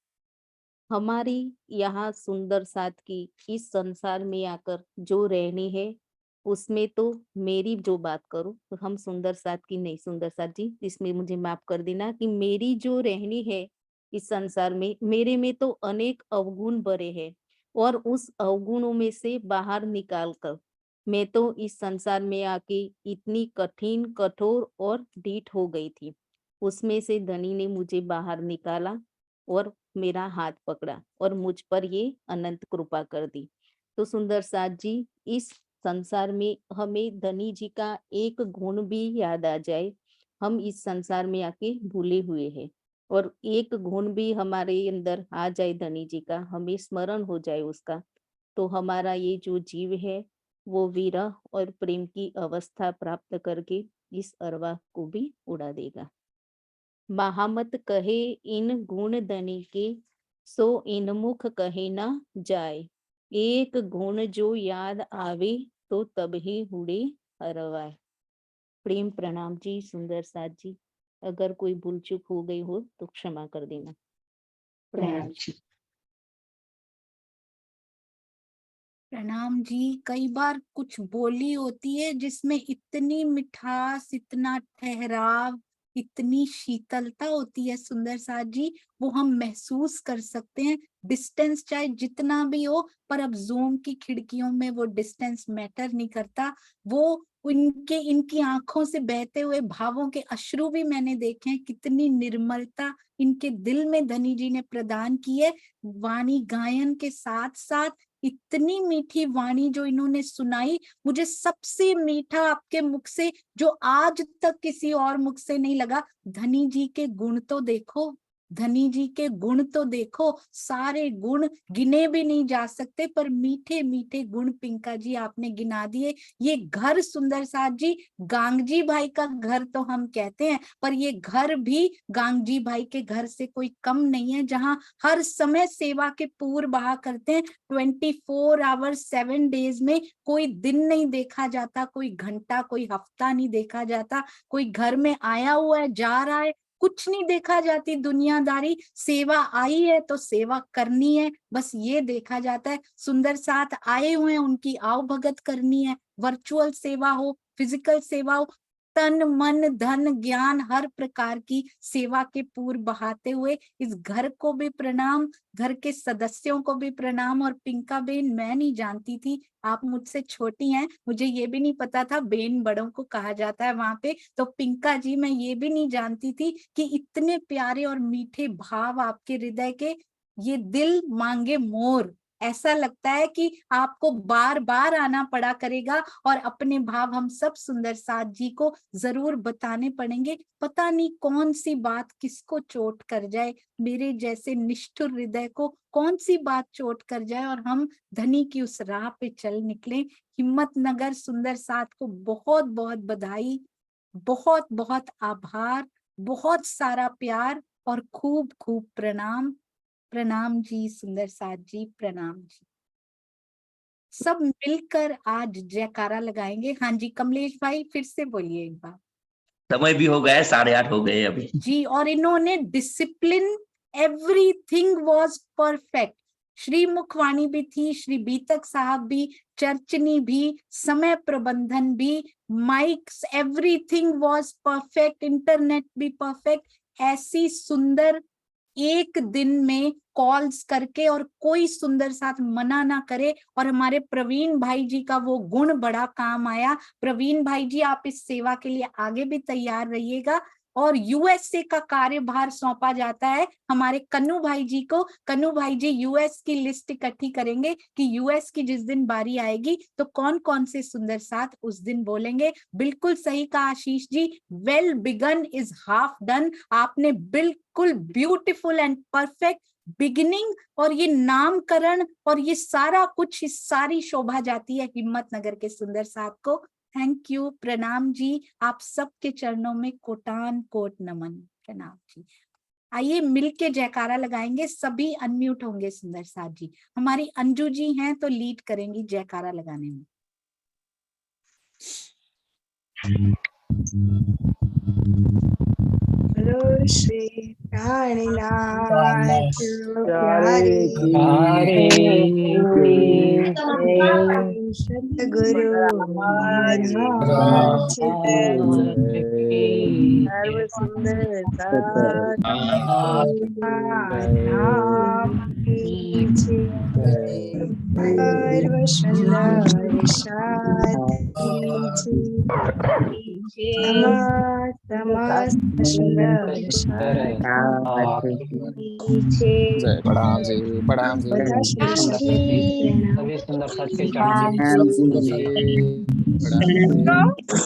हमारी यहाँ सुंदर साथ की इस संसार में आकर जो रहनी है, उसमें तो मेरी जो बात करूं तो हम सुंदर साथ की नहीं, सुंदर साथ जी इसमें मुझे माफ कर देना कि मेरी जो रहनी है इस संसार में, मेरे में तो अनेक अवगुण भरे हैं और उस अवगुणों में से बाहर निकाल कर मैं तो इस संसार में आके इतनी कठिन, कठोर और ढीठ हो गई थी। उसमें से धनी ने मुझे बाहर निकाला और मेरा हाथ पकड़ा और मुझ पर ये अनंत कृपा कर दी। तो सुंदर साथ जी, इस संसार में हमें धनी जी का एक गुण भी याद आ जाए, हम इस संसार में आके भूले हुए हैं, और एक गुण भी हमारे अंदर आ जाए धनी जी का, हमें स्मरण हो जाए उसका, तो हमारा ये जो जीव है वो विरह और प्रेम की अवस्था प्राप्त करके इस अरवा को भी उड़ा देगा। महामत कहे इन गुण धनी के, सो इन मुख कहे ना जाए, एक गुण जो याद आवे तो तब ही उड़े अरवाए। प्रेम प्रणाम जी सुंदर साथ जी, अगर कोई भूल चूक हो गई हो तो क्षमा कर देना। प्रणाम जी। प्रणाम जी। कई बार कुछ बोली होती है जिसमें इतनी मिठास, इतना ठहराव, इतनी शीतलता होती है सुंदर साथ जी, वो हम महसूस कर सकते हैं। डिस्टेंस चाहे जितना भी हो, पर अब जूम की खिड़कियों में वो डिस्टेंस मैटर नहीं करता। वो उनके, इनकी आंखों से बहते हुए भावों के अश्रु भी मैंने देखे हैं। कितनी निर्मलता इनके दिल में धनी जी ने प्रदान की है। वाणी गायन के साथ साथ इतनी मीठी वाणी जो इन्होंने सुनाई, मुझे सबसे मीठा आपके मुख से जो आज तक किसी और मुख से नहीं लगा। धनी जी के गुण तो देखो, धनी जी के गुण तो देखो, सारे गुण गिने भी नहीं जा सकते, पर मीठे मीठे गुण पिंका जी आपने गिना दिए। ये घर सुंदर साथ जी, गांगजी भाई का घर तो हम कहते हैं, पर ये घर भी गांगजी भाई के घर से कोई कम नहीं है, जहां हर समय सेवा के पूर बहा करते हैं। 24 आवर्स 7 डेज में कोई दिन नहीं देखा जाता, कोई घंटा, कोई हफ्ता नहीं देखा जाता, कोई घर में आया हुआ है, जा रहा है, कुछ नहीं देखा जाती दुनियादारी। सेवा आई है तो सेवा करनी है, बस ये देखा जाता है। सुंदर साथ आए हुए हैं, उनकी आओ भगत करनी है। वर्चुअल सेवा हो, फिजिकल सेवा हो, तन मन धन ज्ञान हर प्रकार की सेवा के पूर्व बहाते हुए इस घर को भी प्रणाम, घर के सदस्यों को भी प्रणाम। और पिंका बेन, मैं नहीं जानती थी, आप मुझसे छोटी हैं, मुझे ये भी नहीं पता था बेन बड़ों को कहा जाता है वहां पे। तो पिंका जी, मैं ये भी नहीं जानती थी कि इतने प्यारे और मीठे भाव आपके हृदय के, ये दिल मांगे मोर। ऐसा लगता है कि आपको बार बार आना पड़ा करेगा और अपने भाव हम सब सुंदर साथ जी को जरूर बताने पड़ेंगे। पता नहीं कौन सी बात किसको चोट कर जाए, मेरे जैसे निष्ठुर हृदय को कौन सी बात चोट कर जाए और हम धनी की उस राह पे चल निकले। हिम्मतनगर सुंदर साथ को बहुत बहुत बधाई, बहुत बहुत आभार, बहुत सारा प्यार और खूब खूब प्रणाम। प्रणाम जी सुंदर साथ जी, प्रणाम जी। सब मिलकर आज जयकारा लगाएंगे। हाँ जी कमलेश भाई, फिर से बोलिए एक बार। समय भी हो गया है, 8:30 हो गए अभी जी। और इन्होंने discipline, everything was perfect. Shri Mukhwani भी थी, श्री बीतक साहब भी, चर्चनी भी, समय प्रबंधन भी, mics, everything was perfect, internet भी परफेक्ट। ऐसी सुंदर एक दिन में कॉल्स करके और कोई सुंदर साथ मना ना करे। और हमारे प्रवीण भाई जी का वो गुण बड़ा काम आया। प्रवीण भाई जी, आप इस सेवा के लिए आगे भी तैयार रहिएगा। और यूएसए का कार्यभार सौंपा जाता है हमारे कन्नू भाई जी को। कन्नू भाई जी यूएस की लिस्ट इकट्ठी करेंगे कि यूएस की जिस दिन बारी आएगी तो कौन कौन से सुंदर साथ उस दिन बोलेंगे। बिल्कुल सही कहा Ashish ji, well begun is half done. आपने बिल्कुल ब्यूटीफुल एंड परफेक्ट बिगिनिंग और ये नामकरण और ये सारा कुछ, इस सारी शोभा जाती है हिम्मतनगर के सुंदर साथ को। थैंक यू, प्रणाम जी। आप सबके चरणों में कोटान कोट नमन, प्रणाम जी। आइए मिलके जयकारा लगाएंगे, सभी अनम्यूट होंगे सुंदर साथ जी। हमारी अंजू जी हैं तो लीड करेंगी जयकारा लगाने में। बोलो श्री प्राणनाथ प्यारे सतगुरु महाराज सर्व सुंदर धाम की जय, सर्व सुंदर साथ की जय, समस्त सुंदर साथ की जय। प्रणाम जी, प्रणाम जी, બધા સુંદર સાથે सभी सुंदर साथ के चरणों में प्रणाम। प्रणाम जी।